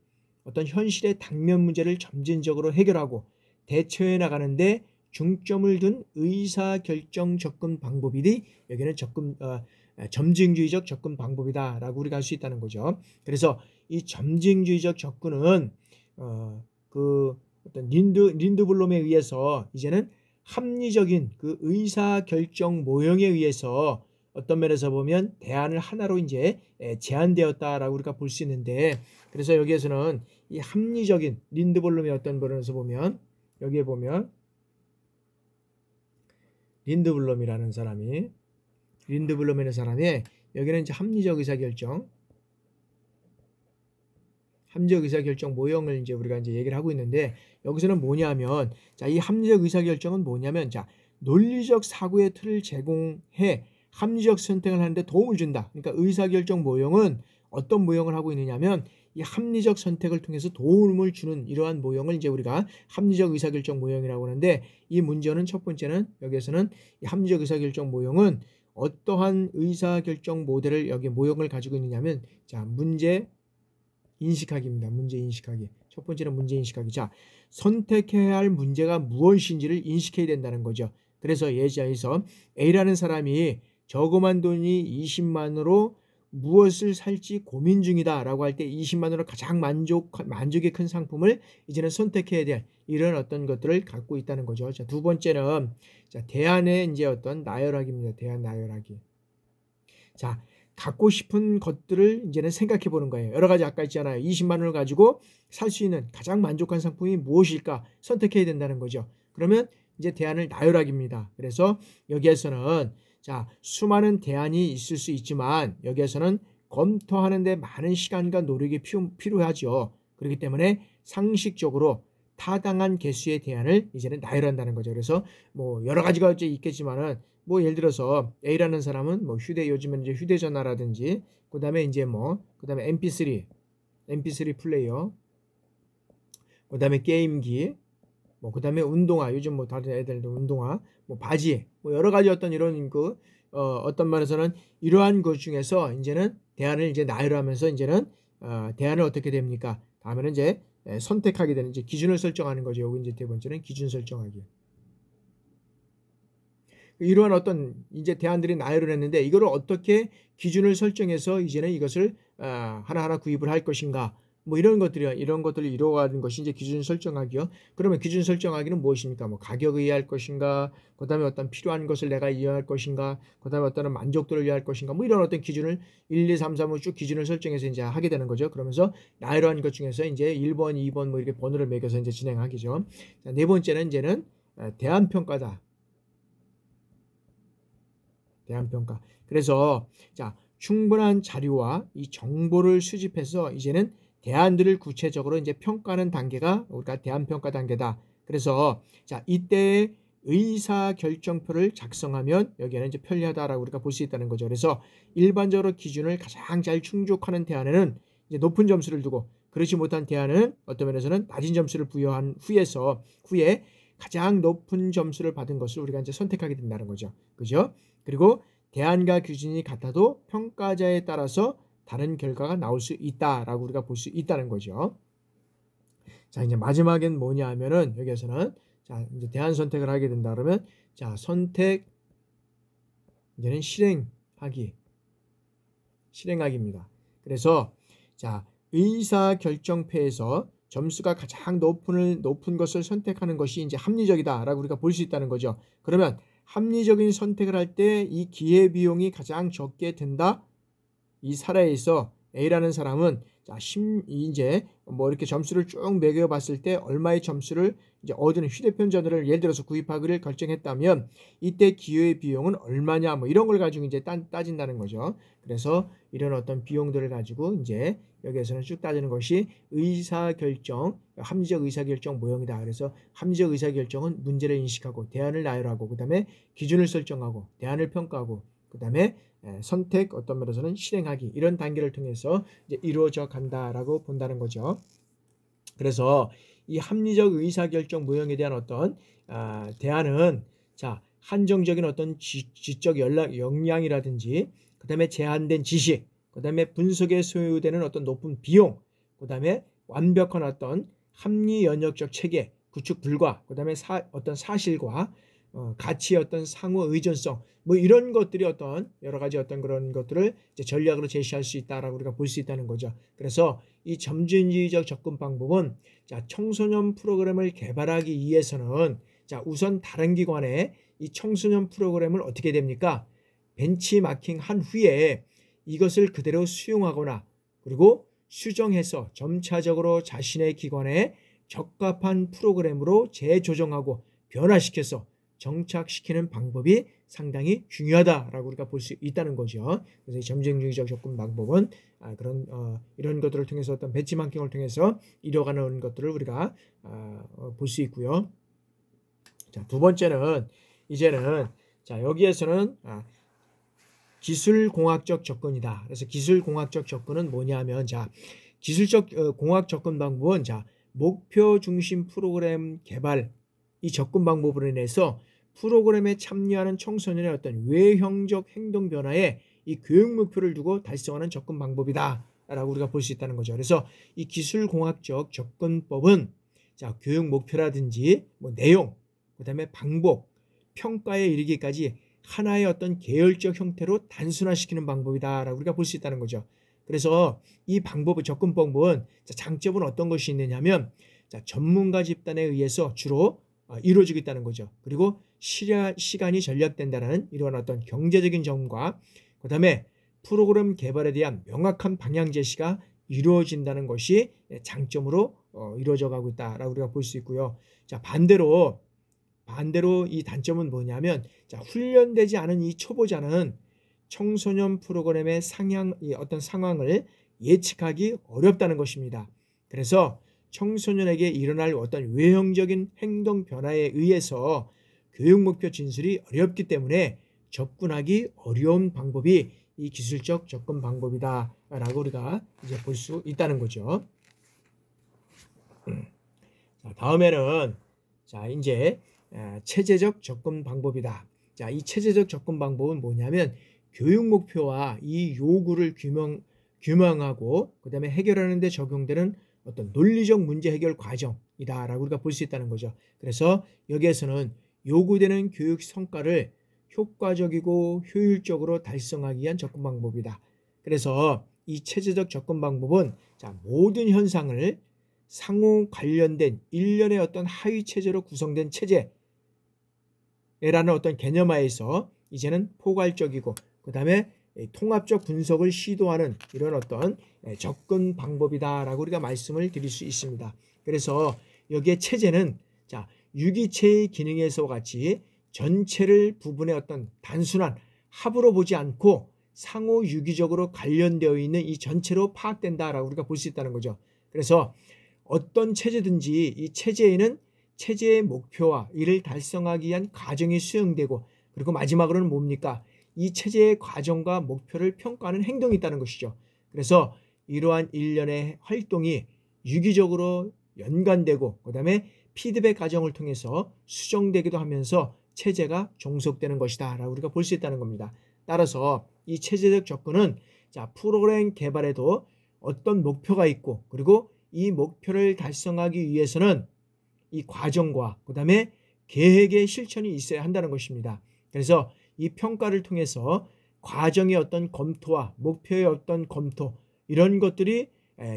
어떤 현실의 당면 문제를 점진적으로 해결하고 대처해 나가는데 중점을 둔 의사결정 접근 방법이 여기는 점증주의적 접근 방법이다라고 우리가 할 수 있다는 거죠. 그래서 이 점증주의적 접근은 어떤 린드블럼에 의해서 이제는 합리적인 그 의사결정 모형에 의해서 어떤 면에서 보면 대안을 하나로 이제 제한되었다라고 우리가 볼 수 있는데 그래서 여기에서는 이 합리적인 린드블럼의 어떤 면에서 보면 여기에 보면 린드블럼이라는 사람이 여기는 이제 합리적 의사결정 모형을 이제 우리가 이제 얘기를 하고 있는데 여기서는 뭐냐면 자, 이 합리적 의사결정은 뭐냐면 자, 논리적 사고의 틀을 제공해 합리적 선택을 하는데 도움을 준다. 그러니까 의사결정 모형은 어떤 모형을 하고 있느냐면 이 합리적 선택을 통해서 도움을 주는 이러한 모형을 이제 우리가 합리적 의사결정 모형이라고 하는데, 이 문제는 첫 번째는 여기에서는 이 합리적 의사결정 모형은 어떠한 의사결정 모델을 여기 모형을 가지고 있느냐면, 자, 문제 인식하기입니다. 문제 인식하기. 첫 번째는 문제 인식하기. 자, 선택해야 할 문제가 무엇인지를 인식해야 된다는 거죠. 그래서 예시에서 A라는 사람이 저금한 돈이 20만으로 무엇을 살지 고민 중이다 라고 할 때 20만으로 가장 만족이 큰 상품을 이제는 선택해야 될 이런 어떤 것들을 갖고 있다는 거죠. 자, 두 번째는 자, 대안의 이제 어떤 나열하기입니다. 대안 나열하기. 자, 갖고 싶은 것들을 이제는 생각해 보는 거예요. 여러 가지 아까 있잖아요. 20만 원을 가지고 살 수 있는 가장 만족한 상품이 무엇일까 선택해야 된다는 거죠. 그러면 이제 대안을 나열하기입니다. 그래서 여기에서는 자, 수많은 대안이 있을 수 있지만 여기에서는 검토하는 데 많은 시간과 노력이 필요하죠. 그렇기 때문에 상식적으로 타당한 개수의 대안을 이제는 나열한다는 거죠. 그래서 뭐 여러 가지가 있겠지만은 뭐 예를 들어서 A라는 사람은 뭐 요즘은 이제 휴대전화라든지 그다음에 이제 뭐 그다음에 MP3 플레이어, 그다음에 게임기, 뭐 그다음에 운동화, 요즘 뭐 다른 애들도 운동화, 뭐 바지, 뭐 여러 가지 어떤 이런 어떤 말에서는 이러한 것 중에서 이제는 대안을 이제 나열하면서 이제는 대안을 어떻게 됩니까? 다음에는 이제 선택하게 되는 이제 기준을 설정하는 거죠. 여기 이제 두 번째는 기준 설정하기. 이러한 어떤 이제 대안들이 나열을 했는데 이거를 어떻게 기준을 설정해서 이제는 이것을 하나하나 구입을 할 것인가, 뭐 이런 것들을 이루어가는 것이 이제 기준 설정하기요. 그러면 기준 설정하기는 무엇입니까? 뭐 가격을 이해할 것인가, 그다음에 어떤 필요한 것을 내가 이해할 것인가, 그다음에 어떤 만족도를 이해할 것인가, 뭐 이런 어떤 기준을 1, 2, 3, 4번 쭉 기준을 설정해서 이제 하게 되는 거죠. 그러면서 나열한 것 중에서 이제 1번, 2번 뭐 이렇게 번호를 매겨서 이제 진행하기죠. 자, 네 번째는 이제는 대안 평가다. 대안평가. 그래서 자, 충분한 자료와 이 정보를 수집해서 이제는 대안들을 구체적으로 이제 평가하는 단계가 우리가 대안평가 단계다. 그래서 자, 이때 의사결정표를 작성하면 여기에는 이제 편리하다라고 우리가 볼 수 있다는 거죠. 그래서 일반적으로 기준을 가장 잘 충족하는 대안에는 이제 높은 점수를 두고, 그렇지 못한 대안은 어떤 면에서는 낮은 점수를 부여한 후에 가장 높은 점수를 받은 것을 우리가 이제 선택하게 된다는 거죠. 그죠? 그리고 대안과 기준이 같아도 평가자에 따라서 다른 결과가 나올 수 있다라고 우리가 볼 수 있다는 거죠. 자, 이제 마지막엔 뭐냐 하면은 여기에서는 자, 이제 대안 선택을 하게 된다 그러면 자, 선택 이제는 실행하기입니다. 그래서 자, 의사결정표에서 점수가 가장 높은 것을 선택하는 것이 이제 합리적이다라고 우리가 볼 수 있다는 거죠. 그러면 합리적인 선택을 할 때 이 기회비용이 가장 적게 든다. 이 사례에서 A라는 사람은 자, 이제 뭐 이렇게 점수를 쭉 매겨봤을 때 얼마의 점수를 이제 얻은 휴대폰 전화를 예를 들어서 구입하기를 결정했다면 이때 기회비용은 얼마냐 뭐 이런 걸 가지고 이제 따진다는 거죠. 그래서 이런 어떤 비용들을 가지고 이제 여기에서는 쭉 따지는 것이 합리적 의사결정 모형이다. 그래서 합리적 의사결정은 문제를 인식하고 대안을 나열하고 그다음에 기준을 설정하고 대안을 평가하고 그다음에 선택, 어떤 면에서는 실행하기, 이런 단계를 통해서 이제 이루어져 간다라고 본다는 거죠. 그래서 이 합리적 의사결정 모형에 대한 어떤 대안은 자, 한정적인 어떤 지적 역량이라든지 그다음에 제한된 지식, 그다음에 분석에 소요되는 어떤 높은 비용, 그다음에 완벽한 어떤 합리 연역적 체계 구축 불가, 그다음에 어떤 사실과 가치의 어떤 상호 의존성, 뭐 이런 것들이 어떤 여러 가지 어떤 그런 것들을 이제 전략으로 제시할 수 있다라고 우리가 볼 수 있다는 거죠. 그래서 이 점진주의적 접근 방법은 자, 청소년 프로그램을 개발하기 위해서는 자, 우선 다른 기관에 이 청소년 프로그램을 어떻게 됩니까? 벤치마킹 한 후에 이것을 그대로 수용하거나 그리고 수정해서 점차적으로 자신의 기관에 적합한 프로그램으로 재조정하고 변화시켜서 정착시키는 방법이 상당히 중요하다라고 우리가 볼 수 있다는 거죠. 그래서 점진주의적 접근 방법은 이런 것들을 통해서 어떤 벤치마킹을 통해서 이뤄가는 것들을 우리가 볼 수 있고요. 자, 두 번째는 이제는 자 여기에서는 기술공학적 접근이다. 그래서 기술공학적 접근은 뭐냐면 자 기술적 공학 접근 방법은 자 목표 중심 프로그램 개발 이 접근 방법으로 인해서 프로그램에 참여하는 청소년의 어떤 외형적 행동 변화에 이 교육 목표를 두고 달성하는 접근 방법이다 라고 우리가 볼 수 있다는 거죠. 그래서 이 기술공학적 접근법은 자 교육 목표라든지 뭐 내용, 그 다음에 방법, 평가에 이르기까지 하나의 어떤 계열적 형태로 단순화시키는 방법이다 라고 우리가 볼 수 있다는 거죠. 그래서 이 방법의 접근 방법은 장점은 어떤 것이 있느냐면 전문가 집단에 의해서 주로 이루어지고 있다는 거죠. 그리고 시간이 절약된다는 이런 어떤 경제적인 점과 그 다음에 프로그램 개발에 대한 명확한 방향 제시가 이루어진다는 것이 장점으로 이루어져 가고 있다라고 우리가 볼 수 있고요. 자 반대로 이 단점은 뭐냐면 자 훈련되지 않은 이 초보자는 청소년 프로그램의 어떤 상황을 예측하기 어렵다는 것입니다. 그래서 청소년에게 일어날 어떤 외형적인 행동 변화에 의해서 교육 목표 진술이 어렵기 때문에 접근하기 어려운 방법이 이 기술적 접근 방법이다 라고 우리가 이제 볼 수 있다는 거죠. 자, 다음에는 자 이제 체제적 접근 방법이다. 자, 이 체제적 접근 방법은 뭐냐면 교육 목표와 이 요구를 규명하고 그 다음에 해결하는 데 적용되는 어떤 논리적 문제 해결 과정이다 라고 우리가 볼 수 있다는 거죠. 그래서 여기에서는 요구되는 교육 성과를 효과적이고 효율적으로 달성하기 위한 접근 방법이다. 그래서 이 체제적 접근 방법은 자, 모든 현상을 상호 관련된 일련의 어떤 하위 체제로 구성된 체제라는 어떤 개념하에서 이제는 포괄적이고 그 다음에 통합적 분석을 시도하는 이런 어떤 접근 방법이다라고 우리가 말씀을 드릴 수 있습니다. 그래서 여기에 체제는 자 유기체의 기능에서 같이 전체를 부분의 어떤 단순한 합으로 보지 않고 상호 유기적으로 관련되어 있는 이 전체로 파악된다라고 우리가 볼 수 있다는 거죠. 그래서 어떤 체제든지 이 체제에는 체제의 목표와 이를 달성하기 위한 과정이 수행되고 그리고 마지막으로는 뭡니까? 이 체제의 과정과 목표를 평가하는 행동이 있다는 것이죠. 그래서 이러한 일련의 활동이 유기적으로 연관되고 그 다음에 피드백 과정을 통해서 수정되기도 하면서 체제가 종속되는 것이다 라고 우리가 볼 수 있다는 겁니다. 따라서 이 체제적 접근은 자 프로그램 개발에도 어떤 목표가 있고 그리고 이 목표를 달성하기 위해서는 이 과정과 그 다음에 계획의 실천이 있어야 한다는 것입니다. 그래서 이 평가를 통해서 과정의 어떤 검토와 목표의 어떤 검토 이런 것들이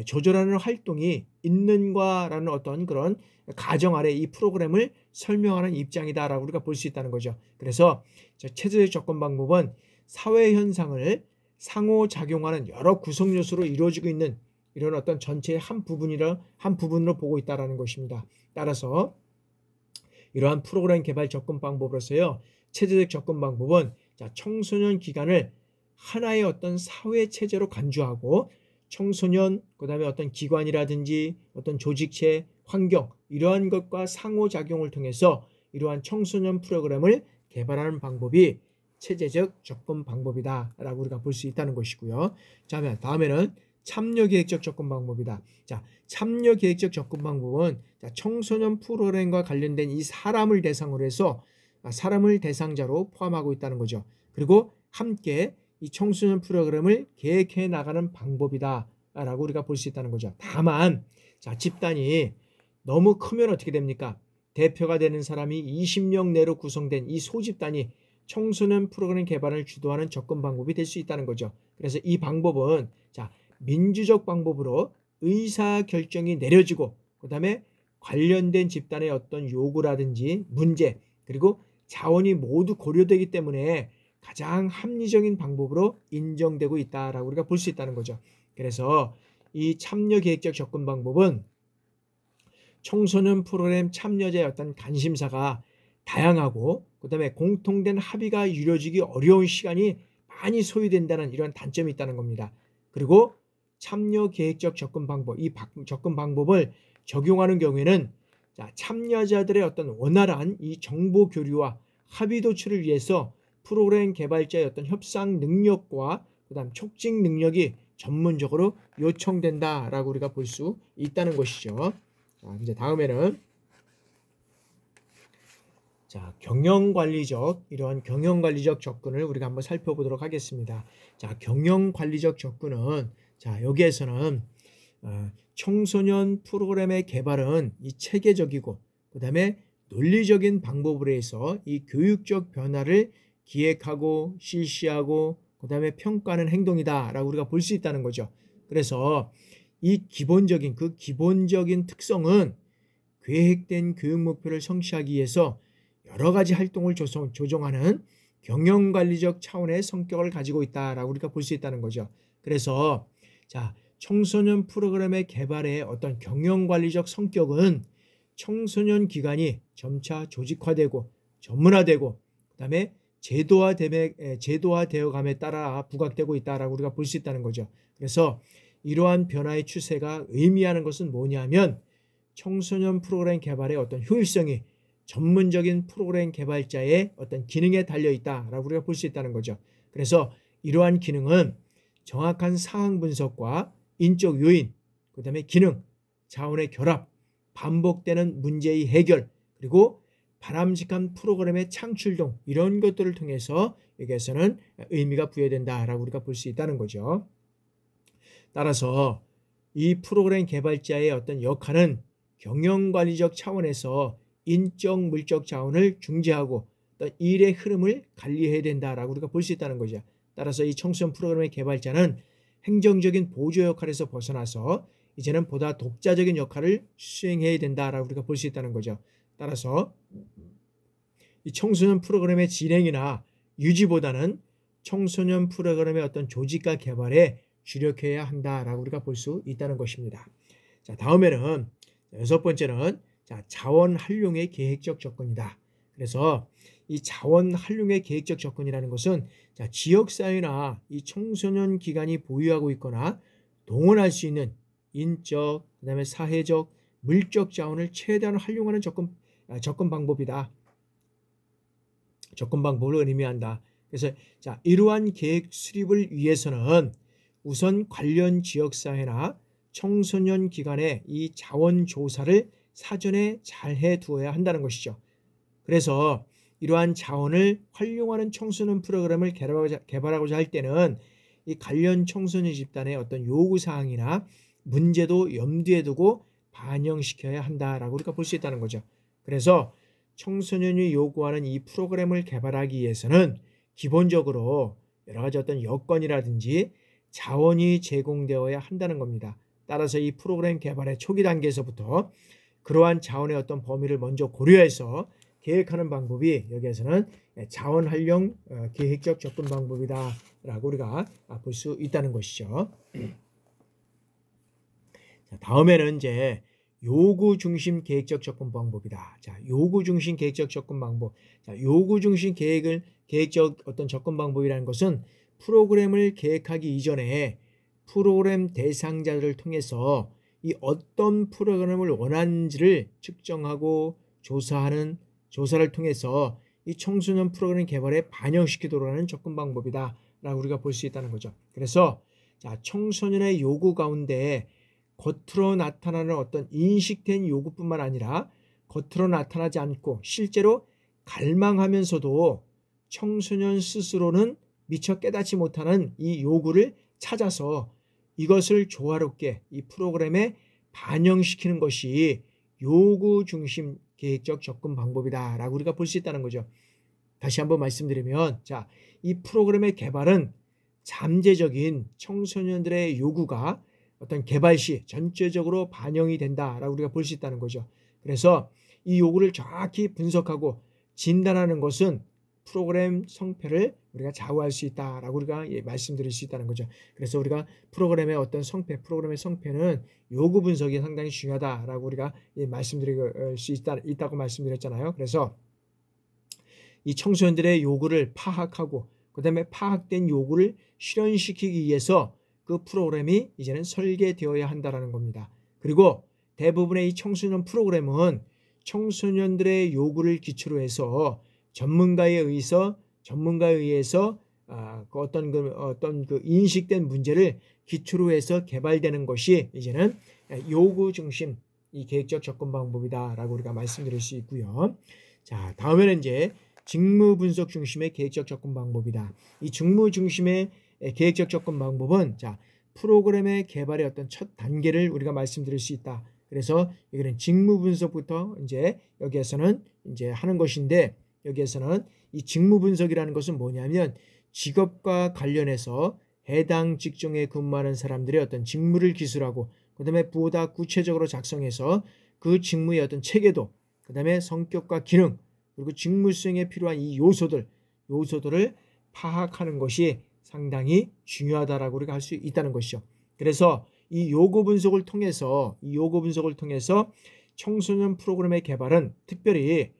조절하는 활동이 있는가라는 어떤 그런 가정 아래 이 프로그램을 설명하는 입장이다라고 우리가 볼 수 있다는 거죠. 그래서 체제적 접근 방법은 사회 현상을 상호작용하는 여러 구성 요소로 이루어지고 있는 이런 어떤 전체의 한 부분으로 보고 있다는 것입니다. 따라서 이러한 프로그램 개발 접근 방법으로서요. 체제적 접근 방법은 청소년 기간을 하나의 어떤 사회 체제로 간주하고 청소년 그 다음에 어떤 기관이라든지 어떤 조직체 환경 이러한 것과 상호작용을 통해서 이러한 청소년 프로그램을 개발하는 방법이 체제적 접근 방법이다 라고 우리가 볼 수 있다는 것이고요. 자, 다음에는 참여계획적 접근 방법이다. 자, 참여계획적 접근 방법은 청소년 프로그램과 관련된 이 사람을 대상으로 해서 사람을 대상자로 포함하고 있다는 거죠. 그리고 함께 이 청소년 프로그램을 계획해 나가는 방법이다 라고 우리가 볼 수 있다는 거죠. 다만 자, 집단이 너무 크면 어떻게 됩니까? 대표가 되는 사람이 20명 내로 구성된 이 소집단이 청소년 프로그램 개발을 주도하는 접근 방법이 될 수 있다는 거죠. 그래서 이 방법은 자, 민주적 방법으로 의사결정이 내려지고 그 다음에 관련된 집단의 어떤 요구라든지 문제 그리고 자원이 모두 고려되기 때문에 가장 합리적인 방법으로 인정되고 있다라고 우리가 볼 수 있다는 거죠. 그래서 이 참여계획적 접근 방법은 청소년 프로그램 참여자의 어떤 관심사가 다양하고 그 다음에 공통된 합의가 이루어지기 어려운 시간이 많이 소요된다는 이런 단점이 있다는 겁니다. 그리고 참여계획적 접근 방법, 이 접근 방법을 적용하는 경우에는 참여자들의 어떤 원활한 이 정보 교류와 합의 도출을 위해서 프로그램 개발자의 어떤 협상 능력과 그다음 촉진 능력이 전문적으로 요청된다라고 우리가 볼 수 있다는 것이죠. 자, 이제 다음에는 자, 이러한 경영관리적 접근을 우리가 한번 살펴보도록 하겠습니다. 자, 경영관리적 접근은 자, 여기에서는 청소년 프로그램의 개발은 이 체계적이고 그다음에 논리적인 방법으로 해서 이 교육적 변화를 기획하고 실시하고 그다음에 평가하는 행동이다라고 우리가 볼 수 있다는 거죠. 그래서 이 기본적인 특성은 계획된 교육 목표를 성취하기 위해서 여러 가지 활동을 조정하는 경영관리적 차원의 성격을 가지고 있다라고 우리가 볼 수 있다는 거죠. 그래서 자, 청소년 프로그램의 개발의 어떤 경영관리적 성격은 청소년 기관이 점차 조직화되고 전문화되고 그다음에 제도화되어감에 따라 부각되고 있다라고 우리가 볼 수 있다는 거죠. 그래서 이러한 변화의 추세가 의미하는 것은 뭐냐면 청소년 프로그램 개발의 어떤 효율성이 전문적인 프로그램 개발자의 어떤 기능에 달려 있다라고 우리가 볼 수 있다는 거죠. 그래서 이러한 기능은 정확한 상황 분석과 인적 요인, 그다음에 기능, 자원의 결합, 반복되는 문제의 해결, 그리고 바람직한 프로그램의 창출 등 이런 것들을 통해서 여기에서는 의미가 부여된다라고 우리가 볼 수 있다는 거죠. 따라서 이 프로그램 개발자의 어떤 역할은 경영관리적 차원에서 인적 물적 자원을 중재하고 어떤 일의 흐름을 관리해야 된다라고 우리가 볼 수 있다는 거죠. 따라서 이 청소년 프로그램의 개발자는 행정적인 보조 역할에서 벗어나서 이제는 보다 독자적인 역할을 수행해야 된다라고 우리가 볼 수 있다는 거죠. 따라서 이 청소년 프로그램의 진행이나 유지보다는 청소년 프로그램의 어떤 조직과 개발에 주력해야 한다라고 우리가 볼 수 있다는 것입니다. 자, 다음에는 6번째는 자, 자원 활용의 계획적 접근이다. 그래서 이 자원 활용의 계획적 접근이라는 것은 자, 지역사회나 이 청소년 기관이 보유하고 있거나 동원할 수 있는 인적, 그다음에 사회적, 물적 자원을 최대한 활용하는 접근 방법이다. 접근 방법을 의미한다. 그래서 자, 이러한 계획 수립을 위해서는 우선 관련 지역사회나 청소년 기관의 이 자원 조사를 사전에 잘 해두어야 한다는 것이죠. 그래서 이러한 자원을 활용하는 청소년 프로그램을 개발하고자 할 때는 이 관련 청소년 집단의 어떤 요구사항이나 문제도 염두에 두고 반영시켜야 한다라고 우리가 볼 수 있다는 거죠. 그래서 청소년이 요구하는 이 프로그램을 개발하기 위해서는 기본적으로 여러 가지 어떤 여건이라든지 자원이 제공되어야 한다는 겁니다. 따라서 이 프로그램 개발의 초기 단계에서부터 그러한 자원의 어떤 범위를 먼저 고려해서 계획하는 방법이 여기에서는 자원 활용 계획적 접근 방법이다라고 우리가 볼 수 있다는 것이죠. 자, 다음에는 이제 요구 중심 계획적 접근 방법이다. 자, 요구 중심 계획적 접근 방법. 자, 요구 중심 계획적 어떤 접근 방법이라는 것은 프로그램을 계획하기 이전에 프로그램 대상자들을 통해서 이 어떤 프로그램을 원하는지를 측정하고 조사를 통해서 이 청소년 프로그램 개발에 반영시키도록 하는 접근 방법이다라고 우리가 볼 수 있다는 거죠. 그래서 자, 청소년의 요구 가운데 겉으로 나타나는 어떤 인식된 요구뿐만 아니라 겉으로 나타나지 않고 실제로 갈망하면서도 청소년 스스로는 미처 깨닫지 못하는 이 요구를 찾아서 이것을 조화롭게 이 프로그램에 반영시키는 것이 요구 중심 계획적 접근 방법이다라고 우리가 볼 수 있다는 거죠. 다시 한번 말씀드리면 자, 이 프로그램의 개발은 잠재적인 청소년들의 요구가 어떤 개발 시 전체적으로 반영이 된다라고 우리가 볼 수 있다는 거죠. 그래서 이 요구를 정확히 분석하고 진단하는 것은 프로그램 성패를 우리가 좌우할 수 있다라고 우리가 말씀드릴 수 있다는 거죠. 그래서 우리가 프로그램의 어떤 프로그램의 성패는 요구 분석이 상당히 중요하다라고 우리가 말씀드릴 수 있다고 말씀드렸잖아요. 그래서 이 청소년들의 요구를 파악하고 그다음에 파악된 요구를 실현시키기 위해서 그 프로그램이 이제는 설계되어야 한다라는 겁니다. 그리고 대부분의 이 청소년 프로그램은 청소년들의 요구를 기초로 해서 전문가에 의해서 어떤 그 인식된 문제를 기초로 해서 개발되는 것이 이제는 요구 중심 이 계획적 접근 방법이다라고 우리가 말씀드릴 수 있고요. 자, 다음에는 이제 직무 분석 중심의 계획적 접근 방법이다. 이 직무 중심의 계획적 접근 방법은 자, 프로그램의 개발의 어떤 첫 단계를 우리가 말씀드릴 수 있다. 그래서 이거는 직무 분석부터 이제 여기에서는 이제 하는 것인데, 여기에서는 이 직무 분석이라는 것은 뭐냐면 직업과 관련해서 해당 직종에 근무하는 사람들의 어떤 직무를 기술하고 그다음에 보다 구체적으로 작성해서 그 직무의 어떤 체계도, 그다음에 성격과 기능, 그리고 직무 수행에 필요한 이 요소들을 파악하는 것이 상당히 중요하다라고 우리가 할 수 있다는 것이죠. 그래서 이 요구 분석을 통해서 청소년 프로그램의 개발은 특별히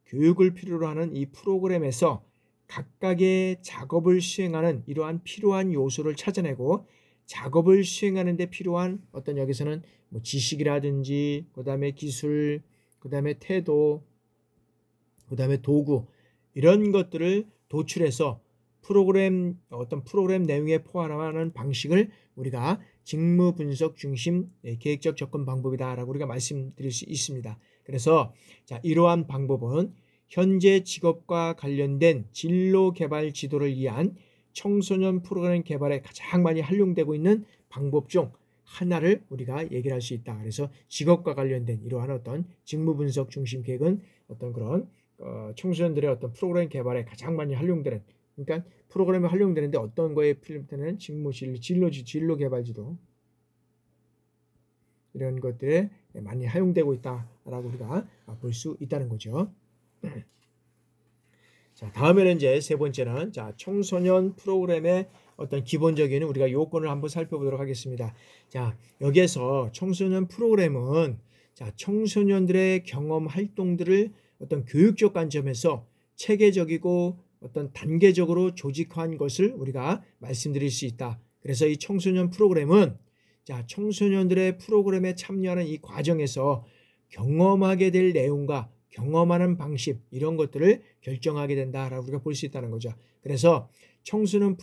교육을 필요로 하는 이 프로그램에서 각각의 작업을 수행하는 이러한 필요한 요소를 찾아내고 작업을 수행하는 데 필요한 어떤 여기서는 뭐 지식이라든지 그다음에 기술, 그다음에 태도, 그다음에 도구 이런 것들을 도출해서 프로그램 내용에 포함하는 방식을 우리가 직무 분석 중심 계획적 접근 방법이다라고 우리가 말씀드릴 수 있습니다. 그래서 자, 이러한 방법은 현재 직업과 관련된 진로 개발 지도를 위한 청소년 프로그램 개발에 가장 많이 활용되고 있는 방법 중 하나를 우리가 얘기를 할 수 있다. 그래서 직업과 관련된 이러한 어떤 직무 분석 중심 계획은 어떤 그런 청소년들의 어떤 프로그램 개발에 가장 많이 활용되는, 그러니까 프로그램에 활용되는데 어떤 거에 필요되는 직무 진로 개발 지도 이런 것들에 많이 활용되고 있다라고 우리가 볼 수 있다는 거죠. 자, 다음에는 이제 세 번째는 자, 청소년 프로그램의 어떤 기본적인 우리가 요건을 한번 살펴보도록 하겠습니다. 자, 여기에서 청소년 프로그램은 자, 청소년들의 경험 활동들을 어떤 교육적 관점에서 체계적이고 어떤 단계적으로 조직화한 것을 우리가 말씀드릴 수 있다. 그래서 이 청소년 프로그램은 자, 청소년들의 프로그램에 참여하는 이 과정에서 경험하게 될 내용과 경험하는 방식 이런 것들을 결정하게 된다라고 우리가 볼 수 있다는 거죠. 그래서 청소년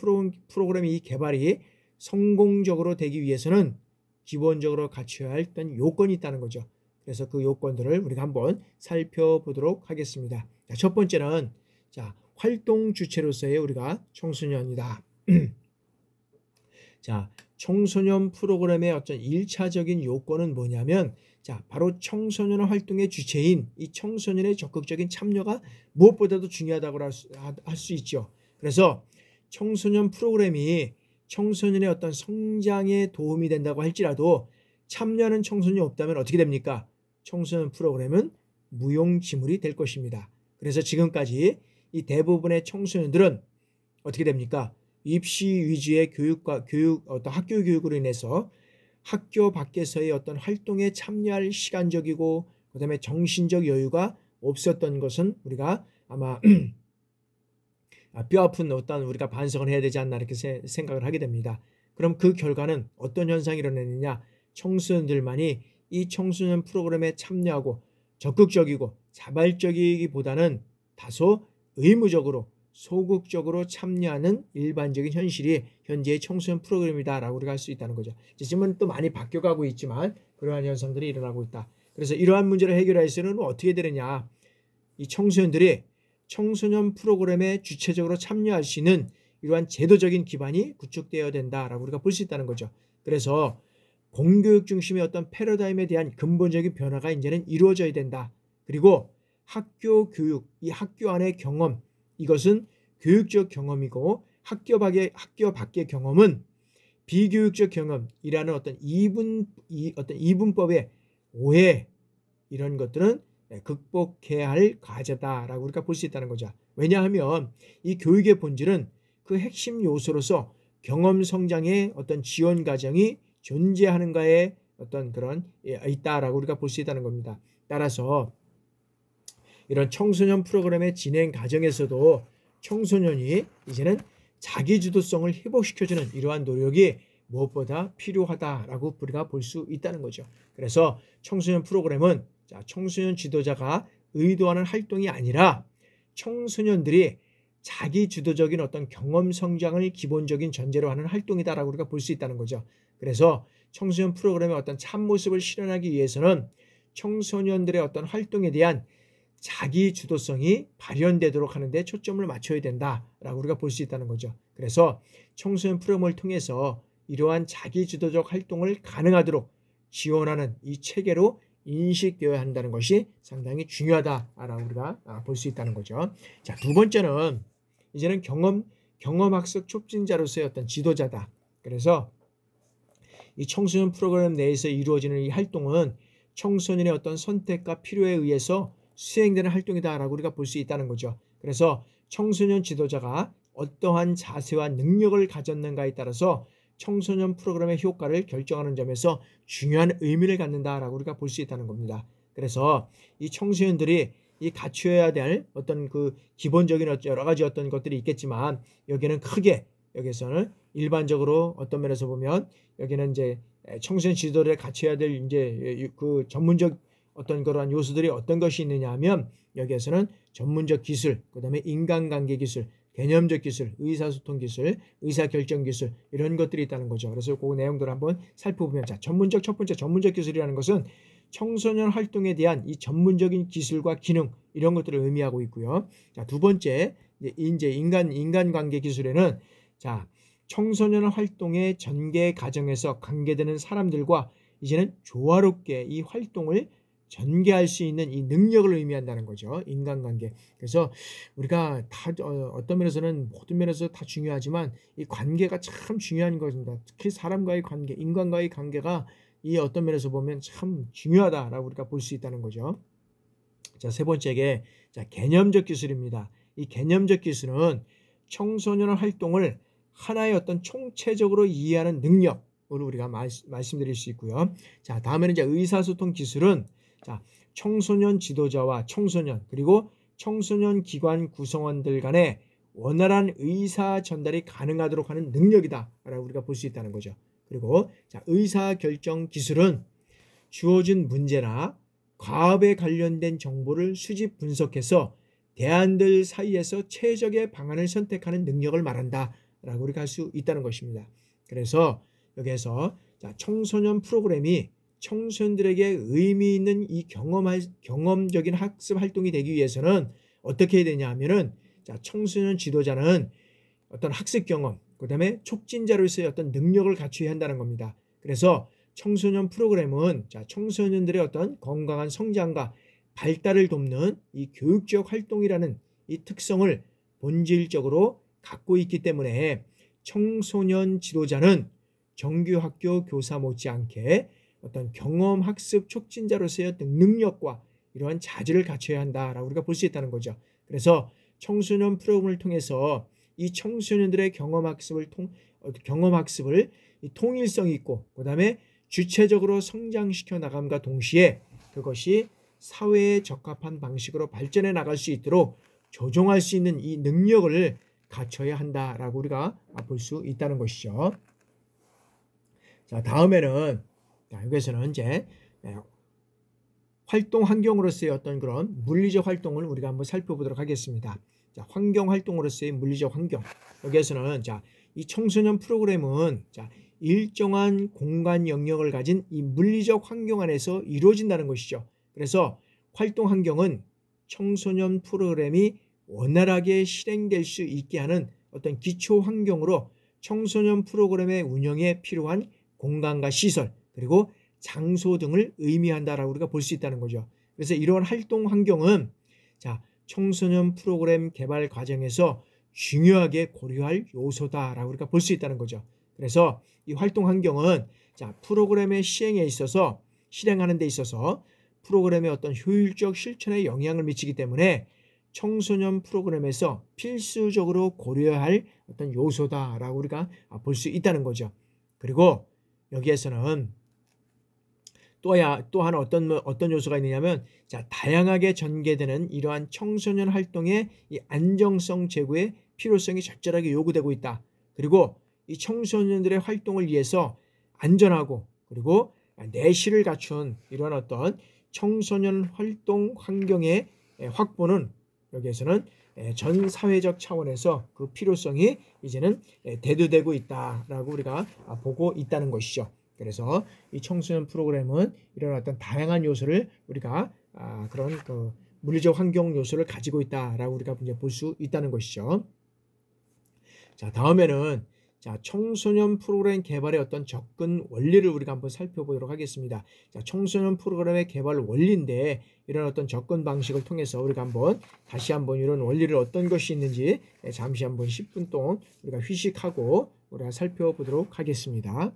프로그램 이 개발이 성공적으로 되기 위해서는 기본적으로 갖춰야 할 어떤 요건이 있다는 거죠. 그래서 그 요건들을 우리가 한번 살펴보도록 하겠습니다. 자, 첫 번째는 자, 활동 주체로서의 우리가 청소년이다. 자, 청소년 프로그램의 어떤 1차적인 요건은 뭐냐면 자, 바로 청소년 활동의 주체인 이 청소년의 적극적인 참여가 무엇보다도 중요하다고 할 수 있죠. 그래서 청소년 프로그램이 청소년의 어떤 성장에 도움이 된다고 할지라도 참여하는 청소년이 없다면 어떻게 됩니까? 청소년 프로그램은 무용지물이 될 것입니다. 그래서 지금까지 이 대부분의 청소년들은 어떻게 됩니까? 입시 위주의 어떤 학교 교육으로 인해서 학교 밖에서의 어떤 활동에 참여할 시간적이고 그다음에 정신적 여유가 없었던 것은 우리가 아마 뼈아픈 어떤 우리가 반성을 해야 되지 않나 이렇게 생각을 하게 됩니다. 그럼 그 결과는 어떤 현상이 일어나느냐? 청소년들만이 이 청소년 프로그램에 참여하고 적극적이고 자발적이기보다는 다소 의무적으로 소극적으로 참여하는 일반적인 현실이 현재의 청소년 프로그램이다라고 우리가 할 수 있다는 거죠. 지금은 또 많이 바뀌어가고 있지만 그러한 현상들이 일어나고 있다. 그래서 이러한 문제를 해결할 수는 어떻게 되느냐? 이 청소년들이 청소년 프로그램에 주체적으로 참여할 수 있는 이러한 제도적인 기반이 구축되어야 된다라고 우리가 볼 수 있다는 거죠. 그래서 공교육 중심의 어떤 패러다임에 대한 근본적인 변화가 이제는 이루어져야 된다. 그리고 학교 교육, 이 학교 안의 경험, 이것은 교육적 경험이고 학교 밖의 경험은 비교육적 경험이라는 어떤 이분법의 오해 이런 것들은 극복해야 할 과제다라고 우리가 볼 수 있다는 거죠. 왜냐하면 이 교육의 본질은 그 핵심 요소로서 경험 성장의 어떤 지원 과정이 존재하는가에 어떤 그런 있다라고 우리가 볼 수 있다는 겁니다. 따라서 이런 청소년 프로그램의 진행 과정에서도 청소년이 이제는 자기주도성을 회복시켜주는 이러한 노력이 무엇보다 필요하다라고 우리가 볼 수 있다는 거죠. 그래서 청소년 프로그램은 청소년 지도자가 의도하는 활동이 아니라 청소년들이 자기 주도적인 어떤 경험 성장을 기본적인 전제로 하는 활동이다라고 우리가 볼 수 있다는 거죠. 그래서 청소년 프로그램의 어떤 참모습을 실현하기 위해서는 청소년들의 어떤 활동에 대한 자기 주도성이 발현되도록 하는 데 초점을 맞춰야 된다라고 우리가 볼 수 있다는 거죠. 그래서 청소년 프로그램을 통해서 이러한 자기 주도적 활동을 가능하도록 지원하는 이 체계로 인식되어야 한다는 것이 상당히 중요하다라고 우리가 볼 수 있다는 거죠. 자, 두 번째는 이제는 경험학습 촉진자로서의 어떤 지도자다. 그래서 이 청소년 프로그램 내에서 이루어지는 이 활동은 청소년의 어떤 선택과 필요에 의해서 수행되는 활동이다라고 우리가 볼 수 있다는 거죠. 그래서 청소년 지도자가 어떠한 자세와 능력을 가졌는가에 따라서 청소년 프로그램의 효과를 결정하는 점에서 중요한 의미를 갖는다라고 우리가 볼 수 있다는 겁니다. 그래서 이 청소년들이 이 갖춰야 될 어떤 그 기본적인 여러 가지 어떤 것들이 있겠지만 여기는 크게 여기서는 일반적으로 어떤 면에서 보면 여기는 이제 청소년 지도를 갖춰야 될 이제 그 전문적 어떤 그러한 요소들이 어떤 것이 있느냐 하면 여기에서는 전문적 기술, 그다음에 인간관계 기술, 개념적 기술, 의사소통 기술, 의사결정 기술 이런 것들이 있다는 거죠. 그래서 그 내용들을 한번 살펴보면 자, 첫 번째 전문적 기술이라는 것은 청소년 활동에 대한 이 전문적인 기술과 기능 이런 것들을 의미하고 있고요. 자, 두 번째 이제 인간관계 기술에는 자, 청소년 활동의 전개 과정에서 관계되는 사람들과 이제는 조화롭게 이 활동을 전개할 수 있는 이 능력을 의미한다는 거죠. 인간관계. 그래서 우리가 다 어떤 면에서는 모든 면에서 다 중요하지만 이 관계가 참 중요한 것입니다. 특히 사람과의 관계, 인간과의 관계가 이 어떤 면에서 보면 참 중요하다라고 우리가 볼 수 있다는 거죠. 자, 세 번째게 자, 개념적 기술입니다. 이 개념적 기술은 청소년 활동을 하나의 어떤 총체적으로 이해하는 능력으로 우리가 말씀드릴 수 있고요. 자, 다음에는 이제 의사소통 기술은 자, 청소년 지도자와 청소년 그리고 청소년 기관 구성원들 간의 원활한 의사 전달이 가능하도록 하는 능력이다라고 우리가 볼 수 있다는 거죠. 그리고 자, 의사결정 기술은 주어진 문제나 과업에 관련된 정보를 수집 분석해서 대안들 사이에서 최적의 방안을 선택하는 능력을 말한다라고 우리가 할 수 있다는 것입니다. 그래서 여기에서 자, 청소년 프로그램이 청소년들에게 의미 있는 이 경험적인 학습 활동이 되기 위해서는 어떻게 해야 되냐 하면은 자, 청소년 지도자는 어떤 학습 경험, 그 다음에 촉진자로서의 어떤 능력을 갖춰야 한다는 겁니다. 그래서 청소년 프로그램은 자, 청소년들의 어떤 건강한 성장과 발달을 돕는 이 교육적 활동이라는 이 특성을 본질적으로 갖고 있기 때문에 청소년 지도자는 정규 학교 교사 못지않게 어떤 경험 학습 촉진자로서의 어떤 능력과 이러한 자질을 갖춰야 한다라고 우리가 볼 수 있다는 거죠. 그래서 청소년 프로그램을 통해서 이 청소년들의 경험 학습을 통일성 있고 그다음에 주체적으로 성장시켜 나감과 동시에 그것이 사회에 적합한 방식으로 발전해 나갈 수 있도록 조종할 수 있는 이 능력을 갖춰야 한다라고 우리가 볼 수 있다는 것이죠. 자, 다음에는 여기서는 이제 활동 환경으로서의 어떤 그런 물리적 활동을 우리가 한번 살펴보도록 하겠습니다. 자, 환경 활동으로서의 물리적 환경. 여기에서는 자, 이 청소년 프로그램은 자, 일정한 공간 영역을 가진 이 물리적 환경 안에서 이루어진다는 것이죠. 그래서 활동 환경은 청소년 프로그램이 원활하게 실행될 수 있게 하는 어떤 기초 환경으로 청소년 프로그램의 운영에 필요한 공간과 시설 그리고 장소 등을 의미한다라고 우리가 볼 수 있다는 거죠. 그래서 이러한 활동 환경은 자, 청소년 프로그램 개발 과정에서 중요하게 고려할 요소다라고 우리가 볼 수 있다는 거죠. 그래서 이 활동 환경은 자, 프로그램의 실행하는 데 있어서 프로그램의 어떤 효율적 실천에 영향을 미치기 때문에 청소년 프로그램에서 필수적으로 고려해야 할 어떤 요소다라고 우리가 볼 수 있다는 거죠. 그리고 여기에서는 또 하나 어떤 요소가 있느냐면 자, 다양하게 전개되는 이러한 청소년 활동의 이 안정성 제고의 필요성이 절절하게 요구되고 있다. 그리고 이 청소년들의 활동을 위해서 안전하고 그리고 내실을 갖춘 이러한 어떤 청소년 활동 환경의 확보는 여기에서는 전 사회적 차원에서 그 필요성이 이제는 대두되고 있다라고 우리가 보고 있다는 것이죠. 그래서 이 청소년 프로그램은 이런 어떤 다양한 요소를 우리가 그런 그 물리적 환경 요소를 가지고 있다라고 우리가 이제 볼 수 있다는 것이죠. 자, 다음에는 청소년 프로그램 개발의 어떤 접근 원리를 우리가 한번 살펴보도록 하겠습니다. 자, 청소년 프로그램의 개발 원리인데 이런 어떤 접근 방식을 통해서 우리가 다시 한번 이런 원리를 어떤 것이 있는지 잠시 한번 10분 동안 우리가 휴식하고 우리가 살펴보도록 하겠습니다.